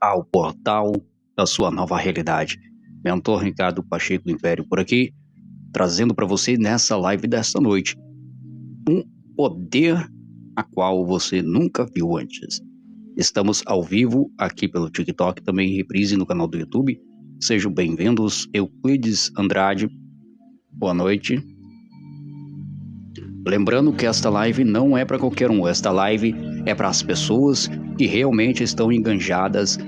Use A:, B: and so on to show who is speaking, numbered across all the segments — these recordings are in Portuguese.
A: ao portal da sua nova realidade. Mentor Ricardo Pacheco do Império por aqui, trazendo para você nessa live desta noite um poder a qual você nunca viu antes. Estamos ao vivo aqui pelo TikTok, também em reprise no canal do YouTube. Sejam bem-vindos, Euclides Andrade. Boa noite. Lembrando que esta live não é para qualquer um. Esta live é para as pessoas que realmente estão enganjadas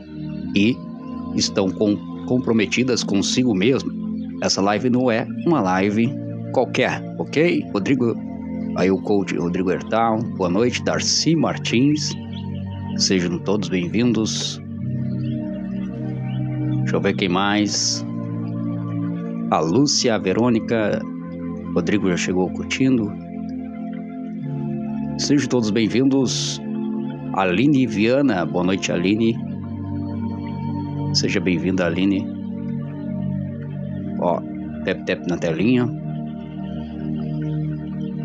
A: e estão comprometidas consigo mesmo. Essa live não é uma live qualquer, ok? Rodrigo, aí o coach Rodrigo Hertal. Boa noite, Darcy Martins. Sejam todos bem-vindos. Deixa eu ver quem mais. A Lúcia, a Verônica. Rodrigo já chegou curtindo. Sejam todos bem-vindos. Aline Viana, boa noite, Aline. Seja bem-vinda, Aline. Ó, tap na telinha.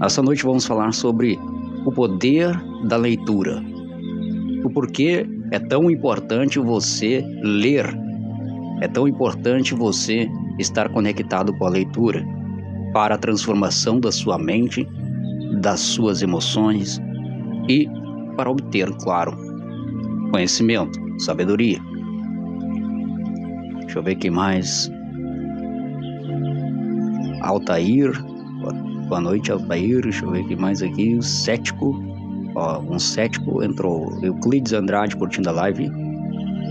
A: Essa noite vamos falar sobre o poder da leitura. O porquê é tão importante você ler. É tão importante você estar conectado com a leitura para a transformação da sua mente, das suas emoções e para obter, claro, conhecimento, sabedoria. Deixa eu ver quem mais. Altair, boa noite, Altair. Deixa eu ver quem mais aqui. O cético, ó, um cético entrou. Euclides Andrade curtindo a live.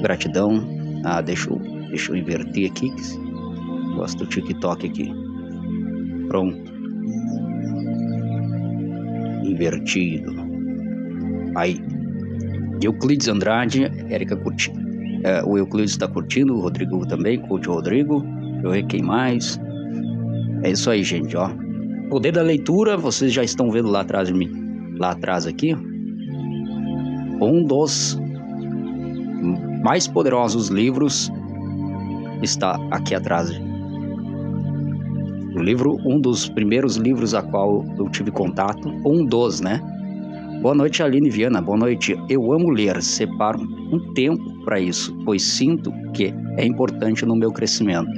A: Gratidão. Ah, deixa eu inverter aqui. Gosto do TikTok aqui. Pronto. Invertido. Aí. Euclides Andrade, Érica curtindo. O Euclides está curtindo, o Rodrigo também, curte o Rodrigo. Deixa eu ver quem mais. É isso aí, gente, ó. Poder da leitura, vocês já estão vendo lá atrás de mim. Lá atrás aqui, ó. Um dos mais poderosos livros está aqui atrás. O livro, um dos primeiros livros a qual eu tive contato, né? Boa noite, Aline Viana, boa noite. Eu amo ler, separo um tempo para isso, pois sinto que é importante no meu crescimento.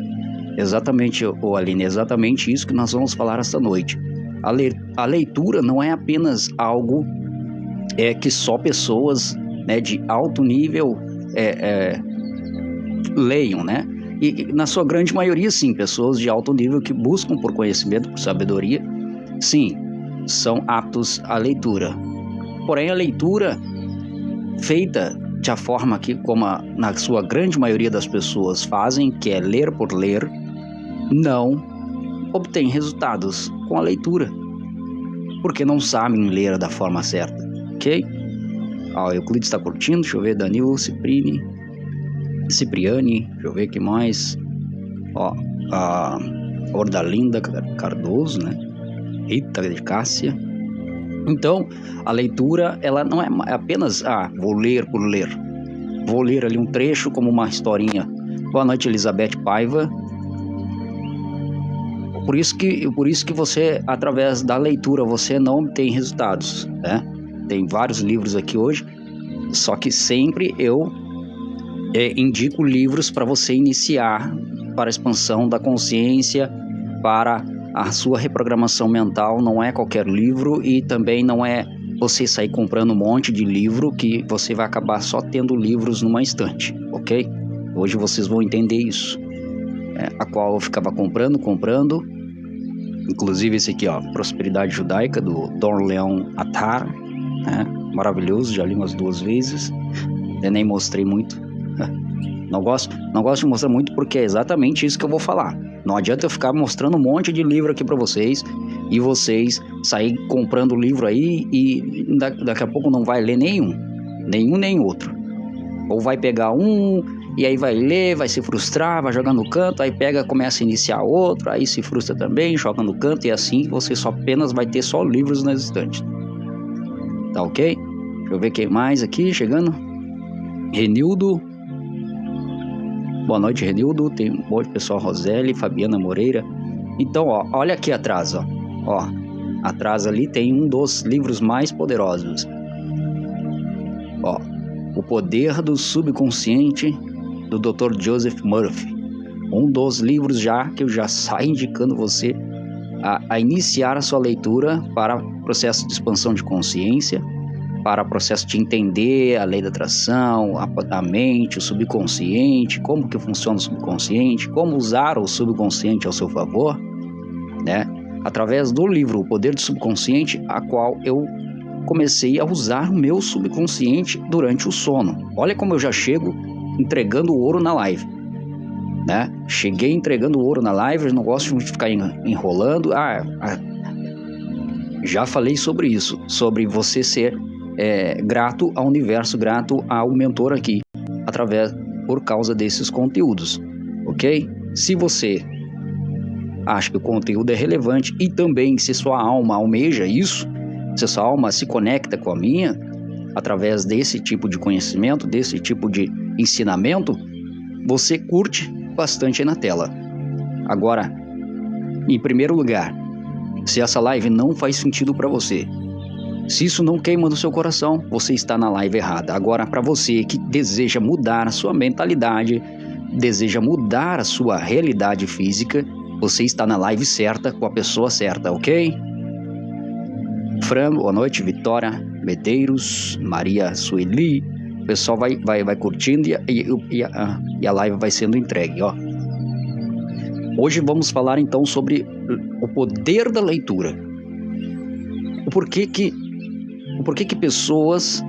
A: Exatamente, Aline, exatamente isso que nós vamos falar esta noite. A leitura não é apenas algo que só pessoas, né, de alto nível leiam, né? E na sua grande maioria, sim, pessoas de alto nível que buscam por conhecimento, por sabedoria, sim, são aptos à leitura. Porém, a leitura feita de a forma que, como na sua grande maioria das pessoas fazem, que é ler por ler, não obtém resultados com a leitura, porque não sabem ler da forma certa, ok? Ó, Euclides está curtindo, deixa eu ver, Danilo Cipriani, deixa eu ver que mais. Ó, a Ordalinda Cardoso, né? Rita de Cássia. Então, a leitura, ela não é apenas, vou ler por ler. Vou ler ali um trecho como uma historinha. Boa noite, Elizabeth Paiva. Por isso que você, através da leitura, você não obtém resultados, né? Tem vários livros aqui hoje, só que sempre eu indico livros para você iniciar para a expansão da consciência, para a sua reprogramação mental. Não é qualquer livro e também não é você sair comprando um monte de livro que você vai acabar só tendo livros numa estante, ok? Hoje vocês vão entender isso, a qual eu ficava comprando, inclusive esse aqui, ó, Prosperidade Judaica, do Dom Leon Attar, né? Maravilhoso, já li umas 2 vezes, eu nem mostrei muito. Não gosto de mostrar muito porque é exatamente isso que eu vou falar. Não adianta eu ficar mostrando um monte de livro aqui para vocês e vocês saírem comprando livro aí e daqui a pouco não vai ler nenhum nem outro. Ou vai pegar um e aí vai ler, vai se frustrar, vai jogar no canto, aí começa a iniciar outro, aí se frustra também, joga no canto e assim você só apenas vai ter só livros nas estantes. Tá ok? Deixa eu ver quem mais aqui chegando. Renildo. Boa noite, Renildo. Tem um monte de pessoal, Roseli, Fabiana Moreira. Então, ó, olha aqui atrás, ó. Atrás ali tem um dos livros mais poderosos. Ó, O Poder do Subconsciente, do Dr. Joseph Murphy. Um dos livros que eu já saio indicando você a iniciar a sua leitura para o processo de expansão de consciência, para o processo de entender a lei da atração, a mente, o subconsciente, como que funciona o subconsciente, como usar o subconsciente ao seu favor, né? Através do livro O Poder do Subconsciente, a qual eu comecei a usar o meu subconsciente durante o sono. Olha como eu já chego entregando o ouro na live, né? Cheguei entregando o ouro na live, eu não gosto de ficar enrolando. Já falei sobre isso, sobre você ser grato ao universo, grato ao mentor aqui, por causa desses conteúdos, ok? Se você acha que o conteúdo é relevante e também se sua alma almeja isso, se sua alma se conecta com a minha, através desse tipo de conhecimento, desse tipo de ensinamento, você curte bastante aí na tela. Agora, em primeiro lugar, se essa live não faz sentido para você, se isso não queima no seu coração, você está na live errada. Agora, para você que deseja mudar a sua mentalidade, deseja mudar a sua realidade física, você está na live certa, com a pessoa certa, ok? Fran, boa noite. Vitória Medeiros, Maria Sueli, o pessoal vai curtindo e a live vai sendo entregue, ó. Hoje vamos falar então sobre o poder da leitura. O porquê que pessoas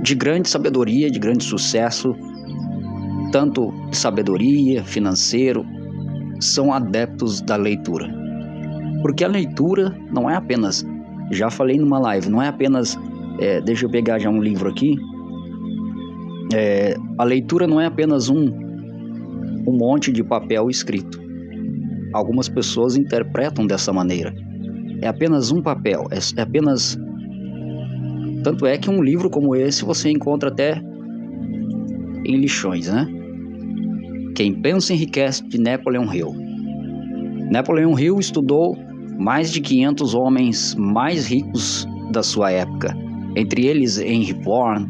A: de grande sabedoria, de grande sucesso, tanto de sabedoria, financeiro, são adeptos da leitura. Porque a leitura não é apenas, já falei numa live, não é apenas, deixa eu pegar já um livro aqui, a leitura não é apenas um monte de papel escrito. Algumas pessoas interpretam dessa maneira. É apenas um papel, é apenas... Tanto é que um livro como esse você encontra até em lixões, né? Quem Pensa Enriquece, de Napoleon Hill. Napoleon Hill estudou mais de 500 homens mais ricos da sua época, entre eles Henry Ford,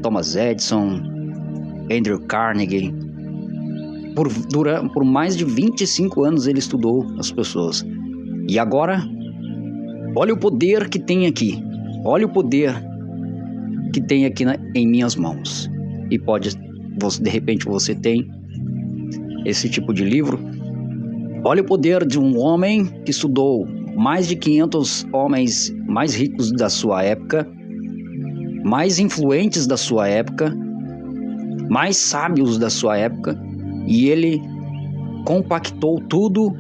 A: Thomas Edison, Andrew Carnegie. Por mais de 25 anos ele estudou as pessoas. E agora, olha o poder que tem aqui. Olha o poder que tem aqui em minhas mãos. E de repente você tem esse tipo de livro. Olha o poder de um homem que estudou mais de 500 homens mais ricos da sua época, mais influentes da sua época, mais sábios da sua época, e ele compactou todo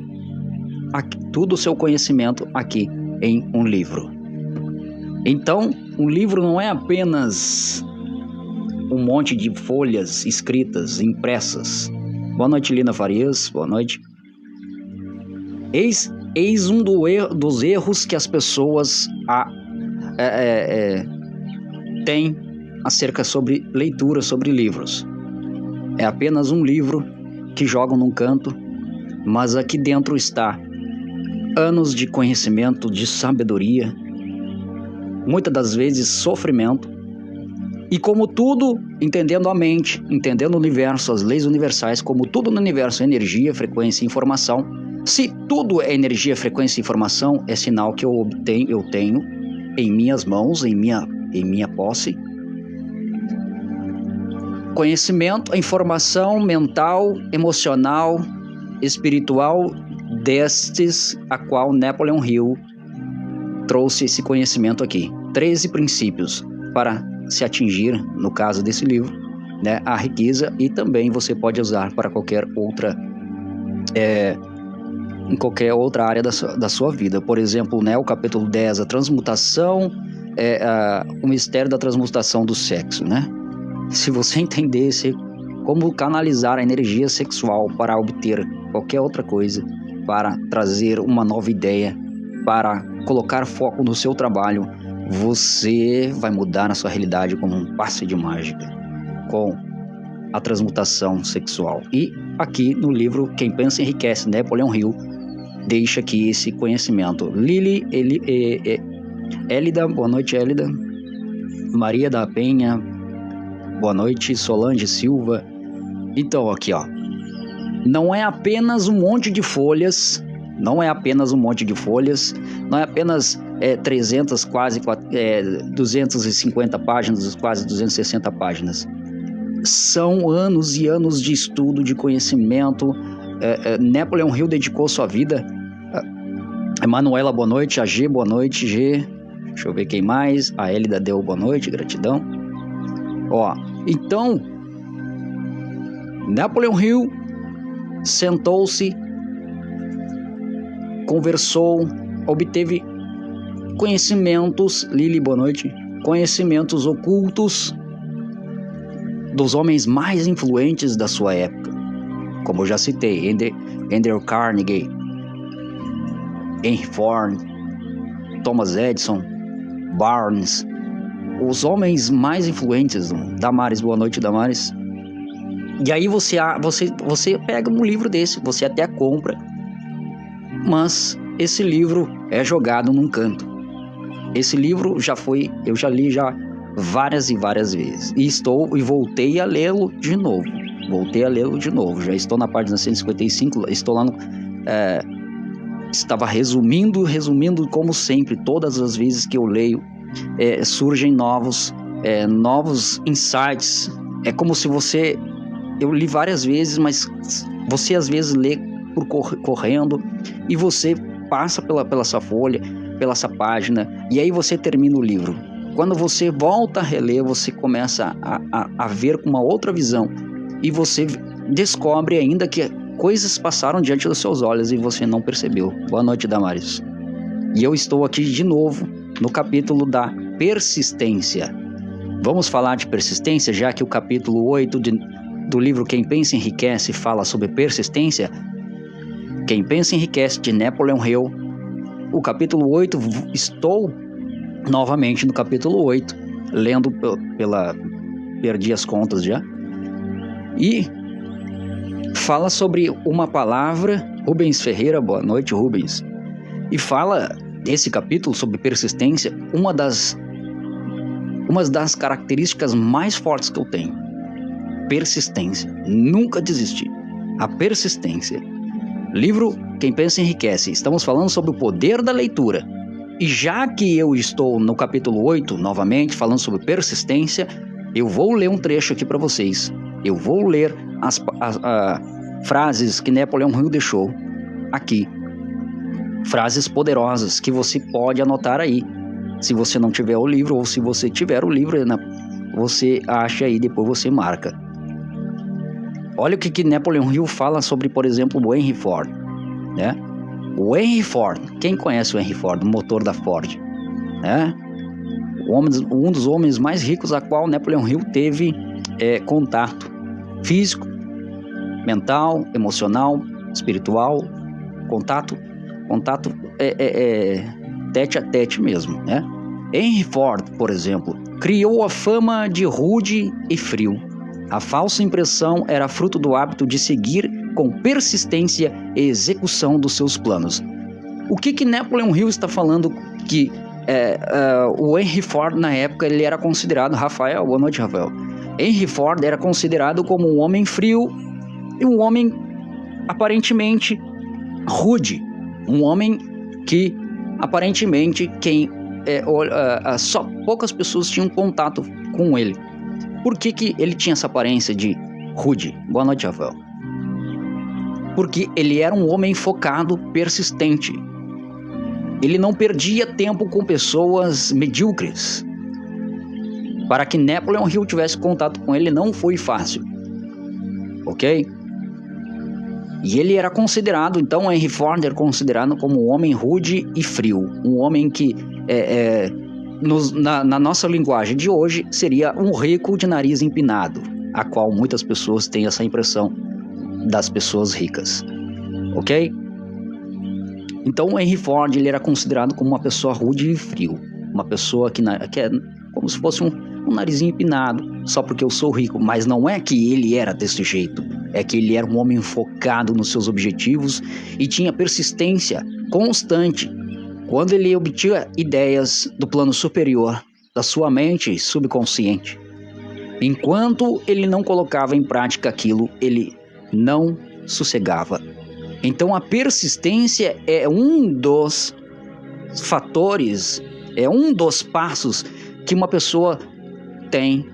A: o seu conhecimento aqui em um livro. Então, um livro não é apenas um monte de folhas escritas, impressas. Boa noite, Lina Farias, boa noite. Eis um dos erros que as pessoas têm acerca sobre leitura, sobre livros. É apenas um livro que jogam num canto, mas aqui dentro está anos de conhecimento, de sabedoria, muitas das vezes sofrimento, e como tudo, entendendo a mente, entendendo o universo, as leis universais, como tudo no universo é energia, frequência e informação. Se tudo é energia, frequência e informação, é sinal que eu tenho em minhas mãos, em minha posse, conhecimento, a informação mental, emocional, espiritual, destes a qual Napoleon Hill trouxe esse conhecimento aqui. 13 princípios para se atingir, no caso desse livro, né, a riqueza, e também você pode usar para qualquer outra em qualquer outra área da sua vida. Por exemplo, né, o capítulo 10, a transmutação, o mistério da transmutação do sexo, né? Se você entendesse como canalizar a energia sexual para obter qualquer outra coisa, para trazer uma nova ideia, para colocar foco no seu trabalho, você vai mudar a sua realidade como um passe de mágica, com a transmutação sexual. E aqui no livro Quem Pensa Enriquece, Napoleon Hill, deixa aqui esse conhecimento. Lili, Elida, boa noite, Elida. Maria da Penha, boa noite. Solange Silva. Então, aqui, ó. Não é apenas um monte de folhas, não é apenas 300, quase 250 páginas, quase 260 páginas. São anos e anos de estudo, de conhecimento. Napoleon Hill dedicou sua vida. Emanuela, boa noite. A G, boa noite. G, deixa eu ver quem mais. A Elida deu boa noite, gratidão. Ó, então, Napoleon Hill sentou-se, conversou, obteve conhecimentos, Lili, boa noite, conhecimentos ocultos dos homens mais influentes da sua época, como eu já citei, Andrew Carnegie, Henry Ford, Thomas Edison, Barnes, os homens mais influentes. Damares, boa noite, Damares. E aí você pega um livro desse, você até compra, mas esse livro é jogado num canto. Esse livro eu já li várias e várias vezes. E voltei a lê-lo de novo. Já estou na página 155, estou lá no... estava resumindo como sempre, todas as vezes que eu leio, surgem novos insights. É como se eu li várias vezes, mas você às vezes lê correndo e você passa pela essa folha, pela essa página, e aí você termina o livro. Quando você volta a reler, você começa a ver com uma outra visão, e você descobre ainda que coisas passaram diante dos seus olhos e você não percebeu. Boa noite, Damaris. E eu estou aqui de novo no capítulo da persistência. Vamos falar de persistência, já que o capítulo 8 do livro Quem Pensa Enriquece fala sobre persistência. Quem Pensa Enriquece, de Napoleon Hill. O capítulo 8, estou novamente no capítulo 8, lendo perdi as contas já. E fala sobre uma palavra, Rubens Ferreira, boa noite, Rubens. E fala nesse capítulo sobre persistência, uma das características mais fortes que eu tenho. Persistência, nunca desistir. A persistência. Livro Quem Pensa Enriquece. Estamos falando sobre o poder da leitura. E já que eu estou no capítulo 8, novamente, falando sobre persistência, eu vou ler um trecho aqui para vocês. Eu vou ler as frases que Napoleon Hill deixou aqui. Frases poderosas que você pode anotar aí. Se você não tiver o livro, ou se você tiver o livro, você acha aí, depois você marca. Olha o que Napoleon Hill fala sobre, por exemplo, o Henry Ford, né? O Henry Ford, quem conhece o Henry Ford, o motor da Ford, né? Um dos homens mais ricos a qual Napoleon Hill teve contato físico, mental, emocional, espiritual, contato tete a tete mesmo, né? Henry Ford, por exemplo, criou a fama de rude e frio. A falsa impressão era fruto do hábito de seguir com persistência e execução dos seus planos. O que Napoleon Hill está falando? Que o Henry Ford, na época, ele era considerado... Rafael, boa noite, Rafael. Henry Ford era considerado como um homem frio e um homem aparentemente rude. Um homem que, aparentemente, só poucas pessoas tinham contato com ele. Por que ele tinha essa aparência de rude? Boa noite, Rafael. Porque ele era um homem focado, persistente. Ele não perdia tempo com pessoas medíocres. Para que Napoleon Hill tivesse contato com ele não foi fácil. Ok? E ele era considerado, então Henry Ford era considerado como um homem rude e frio. Um homem que, na nossa linguagem de hoje, seria um rico de nariz empinado, a qual muitas pessoas têm essa impressão das pessoas ricas. Ok? Então o Henry Ford ele era considerado como uma pessoa rude e frio. Uma pessoa que é como se fosse um narizinho empinado, só porque eu sou rico. Mas não é que ele era desse jeito. É que ele era um homem focado nos seus objetivos e tinha persistência constante. Quando ele obtinha ideias do plano superior, da sua mente subconsciente. Enquanto ele não colocava em prática aquilo, ele não sossegava. Então a persistência é um dos fatores, é um dos passos que uma pessoa tem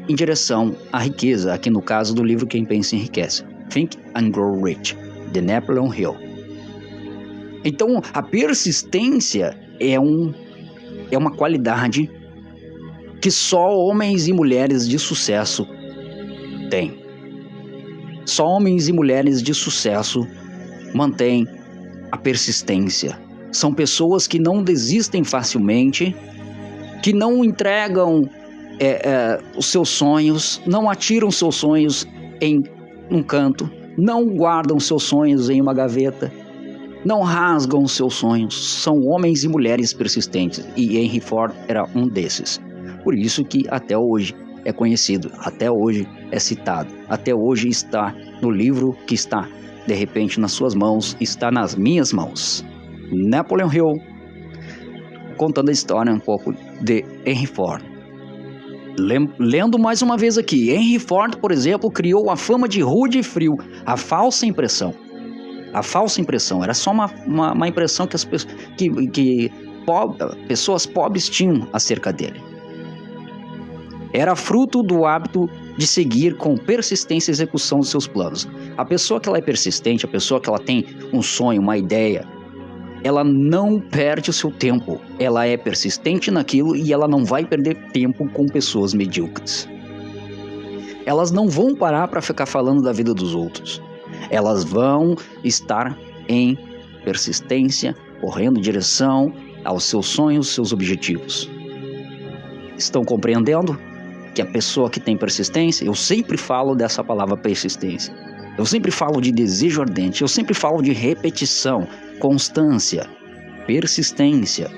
A: em direção à riqueza. Aqui no caso do livro Quem Pensa Enriquece, Think and Grow Rich, de Napoleon Hill. Então a persistência é uma qualidade que só homens e mulheres de sucesso têm. Só homens e mulheres de sucesso mantêm a persistência. São pessoas que não desistem facilmente, que não entregam os seus sonhos, não atiram seus sonhos em um canto, não guardam seus sonhos em uma gaveta, não rasgam os seus sonhos. São homens e mulheres persistentes, e Henry Ford era um desses. Por isso que até hoje é conhecido, até hoje é citado, até hoje está no livro que está, de repente, nas suas mãos, está nas minhas mãos. Napoleon Hill, contando a história um pouco de Henry Ford. Lendo mais uma vez aqui, Henry Ford, por exemplo, criou a fama de rude e frio, a falsa impressão. A falsa impressão era só uma impressão que pessoas pobres tinham acerca dele. Era fruto do hábito de seguir com persistência a execução dos seus planos. A pessoa que ela é persistente, a pessoa que ela tem um sonho, uma ideia, ela não perde o seu tempo. Ela é persistente naquilo e ela não vai perder tempo com pessoas medíocres. Elas não vão parar para ficar falando da vida dos outros. Elas vão estar em persistência, correndo em direção aos seus sonhos, seus objetivos. Estão compreendendo que a pessoa que tem persistência, eu sempre falo dessa palavra persistência, eu sempre falo de desejo ardente, eu sempre falo de repetição, constância, persistência,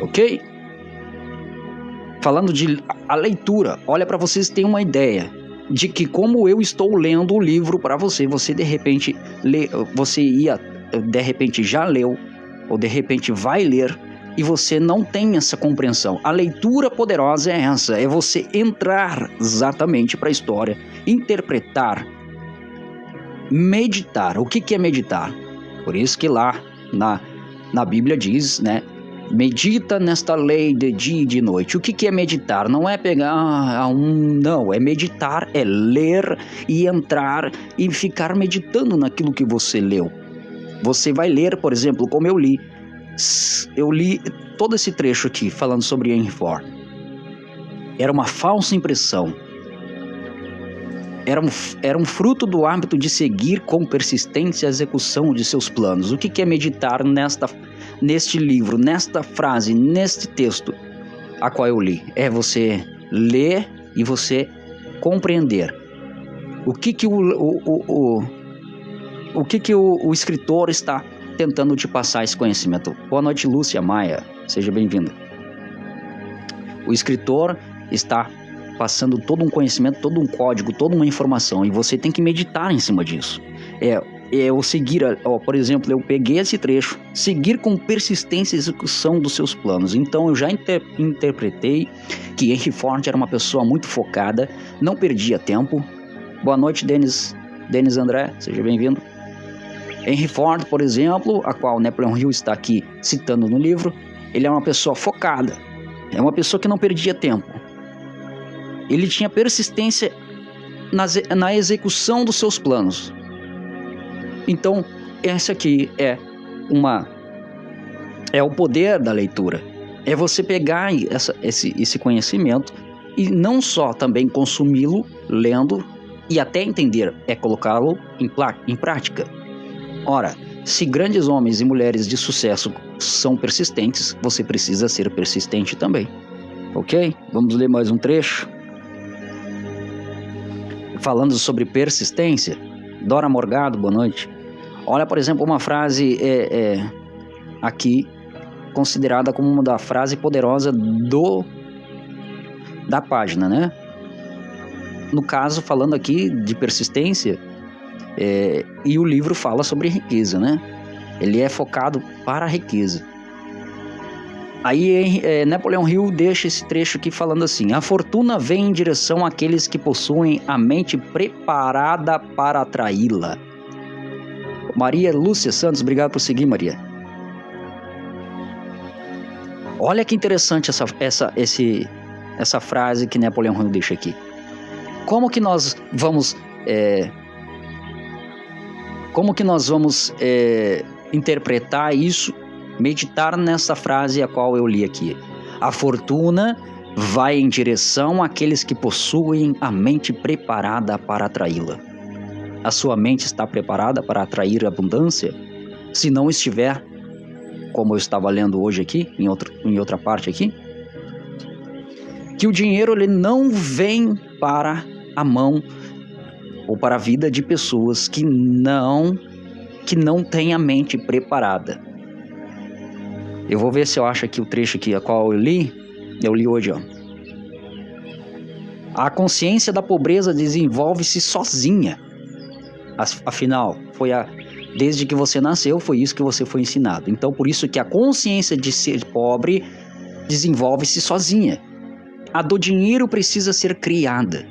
A: ok? Falando de a leitura, olha, para vocês terem uma ideia de que como eu estou lendo o livro para você, você de repente de repente já leu, ou de repente vai ler, e você não tem essa compreensão. A leitura poderosa é essa, é você entrar exatamente para a história, interpretar, meditar. O que é meditar? Por isso que lá na Bíblia diz, né? Medita nesta lei de dia e de noite. O que é meditar? Não é pegar não, é meditar, é ler e entrar e ficar meditando naquilo que você leu. Você vai ler, por exemplo, como eu li todo esse trecho aqui falando sobre Henry Ford. Era uma falsa impressão. Era um fruto do hábito de seguir com persistência a execução de seus planos. O que é meditar neste livro, nesta frase, neste texto a qual eu li? É você ler e você compreender o que o escritor está tentando te passar esse conhecimento. Boa noite, Lúcia Maia, seja bem-vinda. O escritor está passando todo um conhecimento, todo um código, toda uma informação, e você tem que meditar em cima disso. Eu seguir, por exemplo, eu peguei esse trecho, seguir com persistência a execução dos seus planos. Então eu já interpretei que Henry Ford era uma pessoa muito focada, não perdia tempo. Boa noite, Denis André, seja bem-vindo. Henry Ford, por exemplo, a qual Napoleon Hill está aqui citando no livro, ele é uma pessoa focada, é uma pessoa que não perdia tempo. Ele tinha persistência na execução dos seus planos. Então, esse aqui é o poder da leitura. É você pegar esse conhecimento e não só também consumi-lo lendo e até entender, é colocá-lo em prática. Ora, se grandes homens e mulheres de sucesso são persistentes, você precisa ser persistente também. Ok? Vamos ler mais um trecho. Falando sobre persistência, Dora Morgado, boa noite. Olha, por exemplo, uma frase aqui considerada como uma da frase poderosa da página, né? No caso, falando aqui de persistência, e o livro fala sobre riqueza, né? Ele é focado para a riqueza. Aí Napoleão Hill deixa esse trecho aqui falando assim: a fortuna vem em direção àqueles que possuem a mente preparada para atraí-la. Maria Lúcia Santos, obrigado por seguir, Maria. Olha que interessante essa frase que Napoleão Hill deixa aqui. Como que nós vamos interpretar isso, meditar nessa frase a qual eu li aqui? A fortuna vai em direção àqueles que possuem a mente preparada para atraí-la. A sua mente está preparada para atrair a abundância? Se não estiver, como eu estava lendo hoje aqui, em outra parte aqui, que o dinheiro ele não vem para a mão ou para a vida de pessoas que não têm a mente preparada. Eu vou ver se eu acho aqui o trecho aqui a qual eu li hoje, ó. A consciência da pobreza desenvolve-se sozinha. Afinal, desde que você nasceu, foi isso que você foi ensinado. Então, por isso que a consciência de ser pobre desenvolve-se sozinha. A do dinheiro precisa ser criada.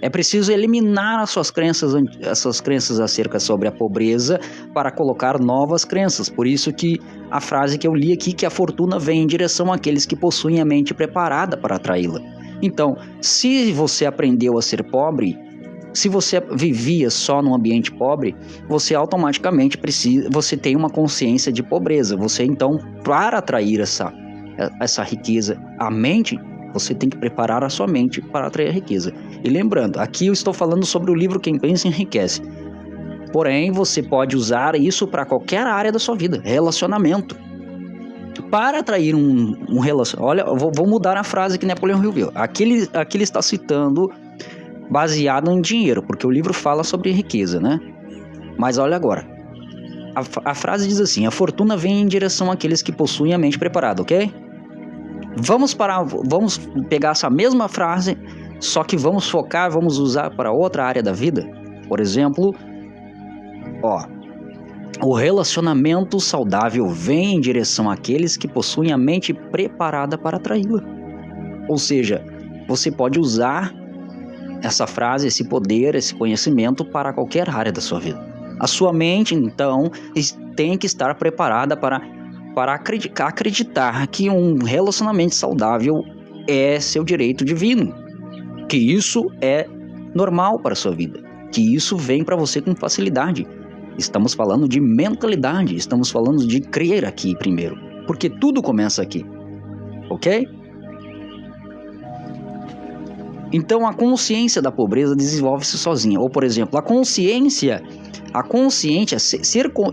A: É preciso eliminar as suas crenças acerca sobre a pobreza para colocar novas crenças. Por isso que a frase que eu li aqui, que a fortuna vem em direção àqueles que possuem a mente preparada para atraí-la. Então, se você aprendeu a ser pobre, se você vivia só num ambiente pobre, você automaticamente você tem uma consciência de pobreza. Você então, para atrair essa riqueza, a mente, você tem que preparar a sua mente para atrair a riqueza. E lembrando, aqui eu estou falando sobre o livro Quem Pensa Enriquece. Porém, você pode usar isso para qualquer área da sua vida. Relacionamento. Para atrair um relacionamento... Olha, eu vou mudar a frase que Napoleão Hill viu. Aqui ele está citando baseado em dinheiro, porque o livro fala sobre riqueza, né? Mas olha agora. A frase diz assim: a fortuna vem em direção àqueles que possuem a mente preparada, ok? Vamos pegar essa mesma frase, só que vamos usar para outra área da vida. Por exemplo, o relacionamento saudável vem em direção àqueles que possuem a mente preparada para atraí-la. Ou seja, você pode usar essa frase, esse poder, esse conhecimento para qualquer área da sua vida. A sua mente, então, tem que estar preparada para acreditar que um relacionamento saudável é seu direito divino, que isso é normal para a sua vida, que isso vem para você com facilidade. Estamos falando de mentalidade, estamos falando de crer aqui primeiro, porque tudo começa aqui, ok? Então a consciência da pobreza desenvolve-se sozinha. Ou, por exemplo,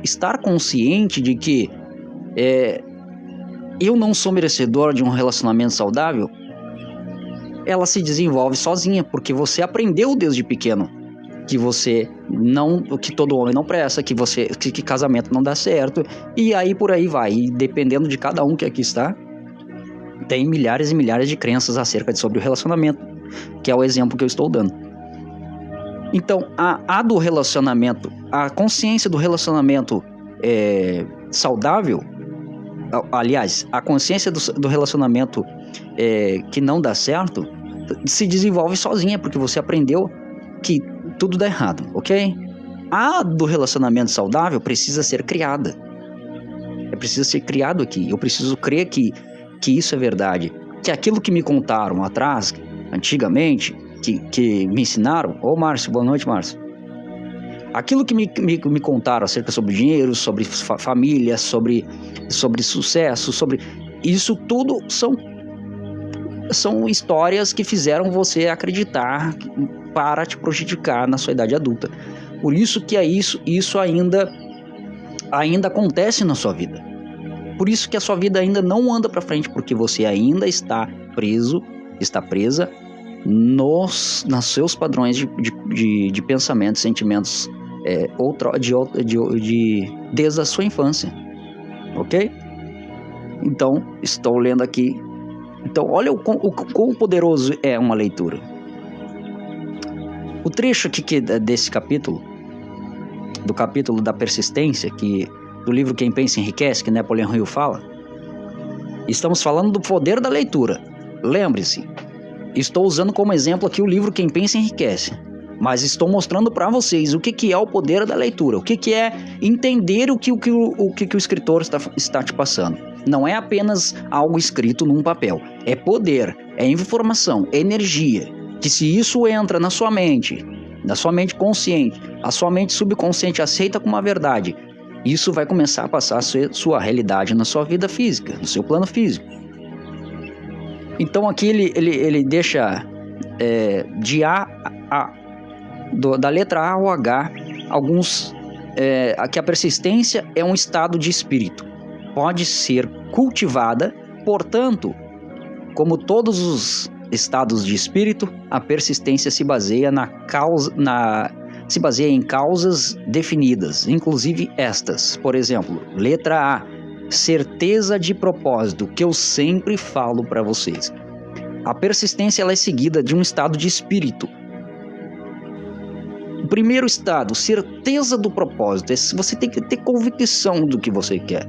A: estar consciente de que eu não sou merecedor de um relacionamento saudável, ela se desenvolve sozinha, porque você aprendeu desde pequeno que todo homem não presta, que casamento não dá certo, e aí por aí vai. E dependendo de cada um que aqui está, tem milhares e milhares de crenças sobre o relacionamento, que é o exemplo que eu estou dando. Então, do relacionamento, a consciência do relacionamento saudável, aliás, a consciência do relacionamento que não dá certo, se desenvolve sozinha, porque você aprendeu que tudo dá errado, ok? A do relacionamento saudável precisa ser criada. Precisa ser criado aqui. Eu preciso crer que isso é verdade. Que aquilo que me contaram atrás, antigamente, que me ensinaram... Ô, Márcio, boa noite, Márcio. Aquilo que me contaram acerca sobre dinheiro, sobre família, sobre sucesso, sobre... Isso tudo são histórias que fizeram você acreditar para te prejudicar na sua idade adulta. Por isso que isso ainda acontece na sua vida. Por isso que a sua vida ainda não anda para frente, porque você ainda está presa nos seus padrões de pensamentos, sentimentos desde a sua infância, ok? Então, estou lendo aqui. Então, olha o quão poderoso é uma leitura. O trecho aqui desse capítulo, do capítulo da persistência, do livro Quem Pensa Enriquece, que Napoleão Hill fala, Estamos falando do poder da leitura. Lembre-se, estou usando como exemplo aqui o livro Quem Pensa Enriquece, mas estou mostrando para vocês o que é o poder da leitura, o que é entender o que o escritor está te passando. Não é apenas algo escrito num papel, é poder, é informação, é energia, que se isso entra na sua mente consciente, a sua mente subconsciente aceita como uma verdade, isso vai começar a passar a ser sua realidade na sua vida física, no seu plano físico. Então aqui ele deixa da letra A ao H, que a persistência é um estado de espírito, pode ser cultivada, portanto, como todos os estados de espírito, a persistência se baseia em causas definidas, inclusive estas. Por exemplo, letra A, certeza de propósito, que eu sempre falo para vocês. A persistência ela é seguida de um estado de espírito. O primeiro estado, certeza do propósito, você tem que ter convicção do que você quer.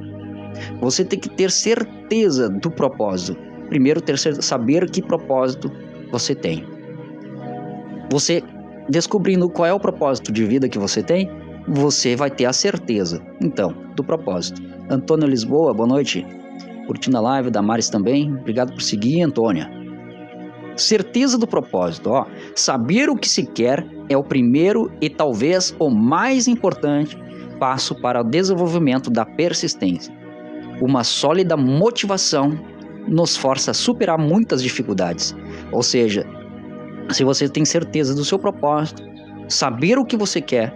A: Você tem que ter certeza do propósito. Primeiro, saber que propósito você tem. Você descobrindo qual é o propósito de vida que você tem, você vai ter a certeza, então, do propósito. Antônio Lisboa, boa noite. Curtindo a live, Damares também. Obrigado por seguir, Antônia. Certeza do propósito, saber o que se quer é o primeiro e talvez o mais importante passo para o desenvolvimento da persistência. Uma sólida motivação nos força a superar muitas dificuldades. Ou seja, se você tem certeza do seu propósito, saber o que você quer,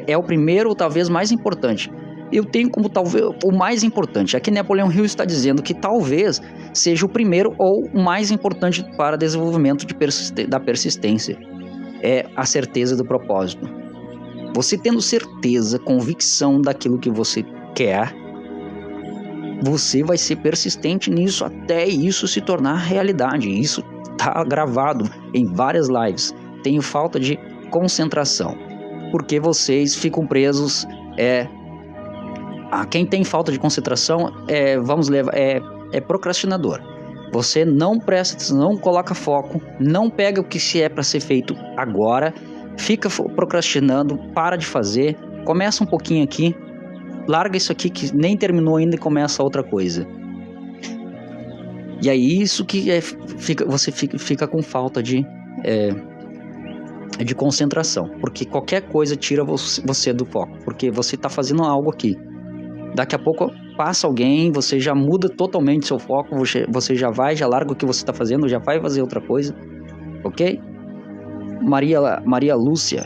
A: é o primeiro, talvez mais importante. Eu tenho como talvez o mais importante. Aqui Napoleão Hill está dizendo que talvez seja o primeiro ou o mais importante para desenvolvimento da persistência. É a certeza do propósito. Você tendo certeza, convicção daquilo que você quer, você vai ser persistente nisso até isso se tornar realidade. Isso está gravado em várias lives. Tenho falta de concentração, porque vocês ficam presos. Quem tem falta de concentração é procrastinador. Você não presta atenção, não coloca foco, não pega o que é para ser feito agora, fica procrastinando, para de fazer, começa um pouquinho aqui, larga isso aqui que nem terminou ainda e começa outra coisa. E aí isso que você fica com falta de concentração, porque qualquer coisa tira você do foco, porque você está fazendo algo aqui. Daqui a pouco passa alguém, você já muda totalmente seu foco, você já larga o que você está fazendo, já vai fazer outra coisa, ok? Maria Lúcia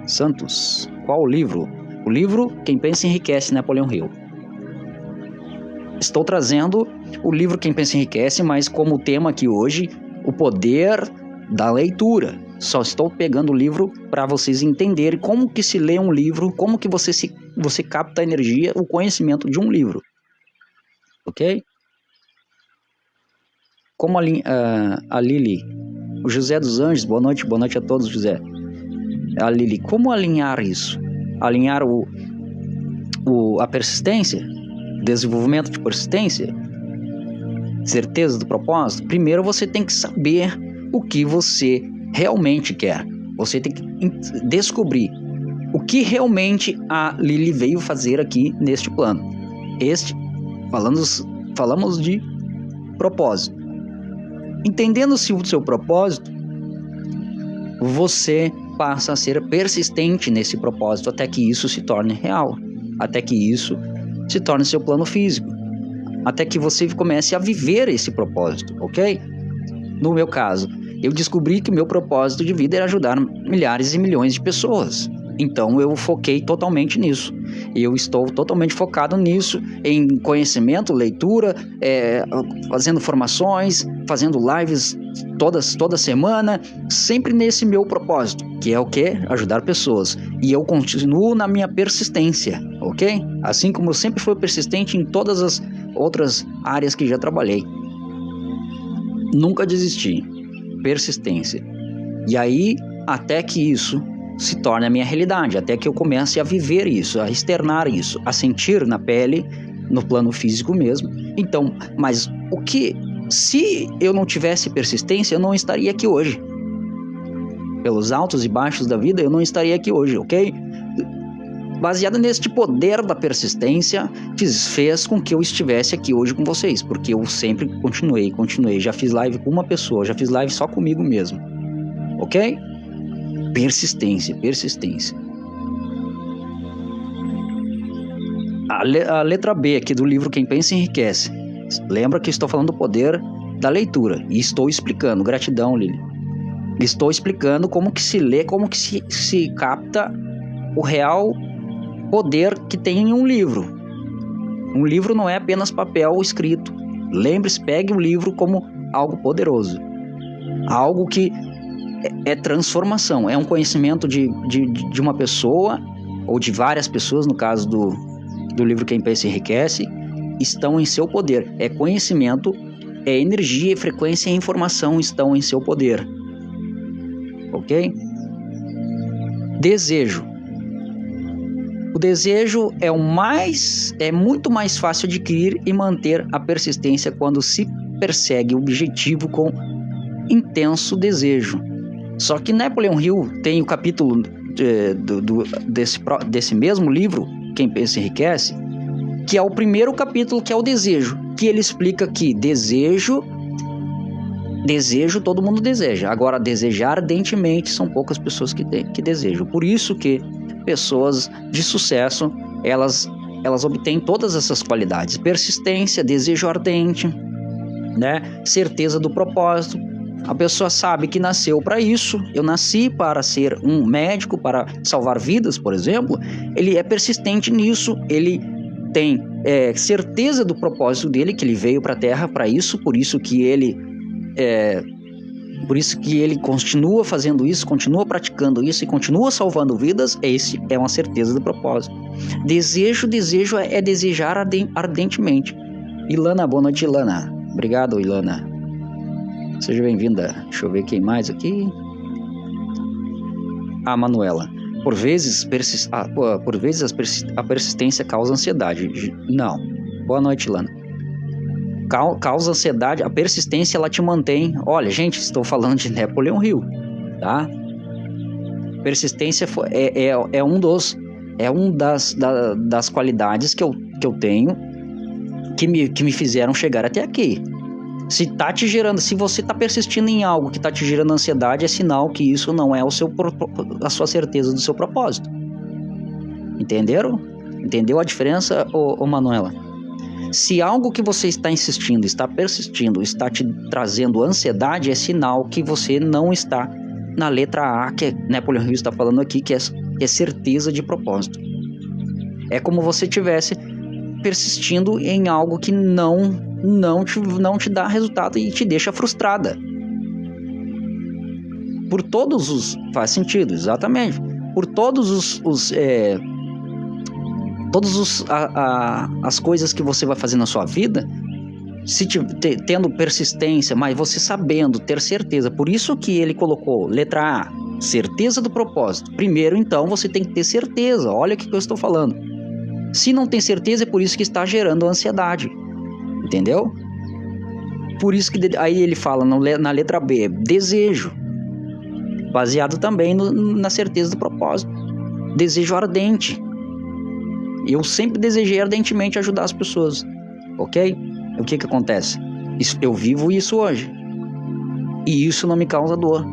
A: Santos, qual o livro? O livro Quem Pensa Enriquece, Napoleão Hill. Estou trazendo o livro Quem Pensa Enriquece, mas como tema aqui hoje, o poder da leitura. Só estou pegando o livro para vocês entenderem como que se lê um livro, como que você capta a energia, o conhecimento de um livro. Ok? Como a Lili, o José dos Anjos, boa noite a todos, José. A Lili, como alinhar isso? Alinhar a persistência, desenvolvimento de persistência, certeza do propósito. Primeiro você tem que saber o que você realmente quer. Você tem que descobrir o que realmente a Lili veio fazer aqui neste plano. Falamos de propósito. Entendendo-se o seu propósito, você passa a ser persistente nesse propósito até que isso se torne real, até que isso se torne seu plano físico, até que você comece a viver esse propósito, ok? No meu caso, eu descobri que o meu propósito de vida era ajudar milhares e milhões de pessoas. Então eu foquei totalmente nisso. Eu estou totalmente focado nisso, em conhecimento, leitura, fazendo formações, fazendo lives toda semana, sempre nesse meu propósito, que é o quê? Ajudar pessoas. E eu continuo na minha persistência, ok? Assim como eu sempre fui persistente em todas as outras áreas que já trabalhei. Nunca desisti. Persistência. E aí, até que isso se torne a minha realidade, até que eu comece a viver isso, a externar isso, a sentir na pele, no plano físico mesmo. Então, mas se eu não tivesse persistência, eu não estaria aqui hoje. Pelos altos e baixos da vida, eu não estaria aqui hoje, ok? Baseado neste poder da persistência, fez com que eu estivesse aqui hoje com vocês, porque eu sempre continuei. Já fiz live com uma pessoa, já fiz live só comigo mesmo, ok? Persistência. A letra B aqui do livro Quem Pensa Enriquece. Lembra que estou falando do poder da leitura, e estou explicando, gratidão, Lili. Estou explicando como que se lê, como que se capta o real poder que tem em um livro. Um livro não é apenas papel escrito. Lembre-se, pegue o livro como algo poderoso. Algo que é transformação. É um conhecimento de uma pessoa, ou de várias pessoas, no caso do livro Quem Pensa Enriquece, estão em seu poder. É conhecimento, é energia, frequência e informação estão em seu poder. Ok? Desejo. O desejo é muito mais fácil adquirir e manter a persistência quando se persegue o objetivo com intenso desejo. Só que Napoleon Hill tem o capítulo desse mesmo livro, Quem Pensa Enriquece, que é o primeiro capítulo, que é o desejo, que ele explica que desejo todo mundo deseja. Agora, desejar ardentemente são poucas pessoas que desejam. Por isso que pessoas de sucesso, elas obtêm todas essas qualidades: persistência, desejo ardente, né? Certeza do propósito. A pessoa sabe que nasceu para isso. Eu nasci para ser um médico, para salvar vidas, por exemplo. Ele é persistente nisso, ele tem certeza do propósito dele, que ele veio para a Terra para isso, por isso que ele continua fazendo isso, continua praticando isso e continua salvando vidas. Esse é uma certeza do propósito. Desejo é desejar ardentemente. Ilana, boa noite, Ilana. Obrigado, Ilana. Seja bem-vinda. Deixa eu ver quem mais aqui. Manuela. Por vezes a persistência causa ansiedade. Não. Boa noite, Ilana. Causa ansiedade, a persistência ela te mantém. Olha, gente, estou falando de Napoleon Hill, tá? Persistência é um das qualidades que eu tenho que me fizeram chegar até aqui. Se você está persistindo em algo que está te gerando ansiedade, é sinal que isso não é a sua certeza do seu propósito. Entenderam? Entendeu a diferença, ô Manuela? Se algo que você está insistindo, está persistindo, está te trazendo ansiedade, é sinal que você não está na letra A, que Napoleon Hill está falando aqui, que é certeza de propósito. É como você estivesse persistindo em algo que não te dá resultado e te deixa frustrada. Faz sentido, exatamente. Por as coisas que você vai fazer na sua vida, tendo persistência, mas você sabendo, ter certeza. Por isso que ele colocou letra A, certeza do propósito. Primeiro, então, você tem que ter certeza. Olha o que eu estou falando. Se não tem certeza, é por isso que está gerando ansiedade. Entendeu? Por isso que aí ele fala na letra B, desejo. Baseado também na certeza do propósito. Desejo ardente. Eu sempre desejei ardentemente ajudar as pessoas, ok? O que acontece? Eu vivo isso hoje. E isso não me causa dor.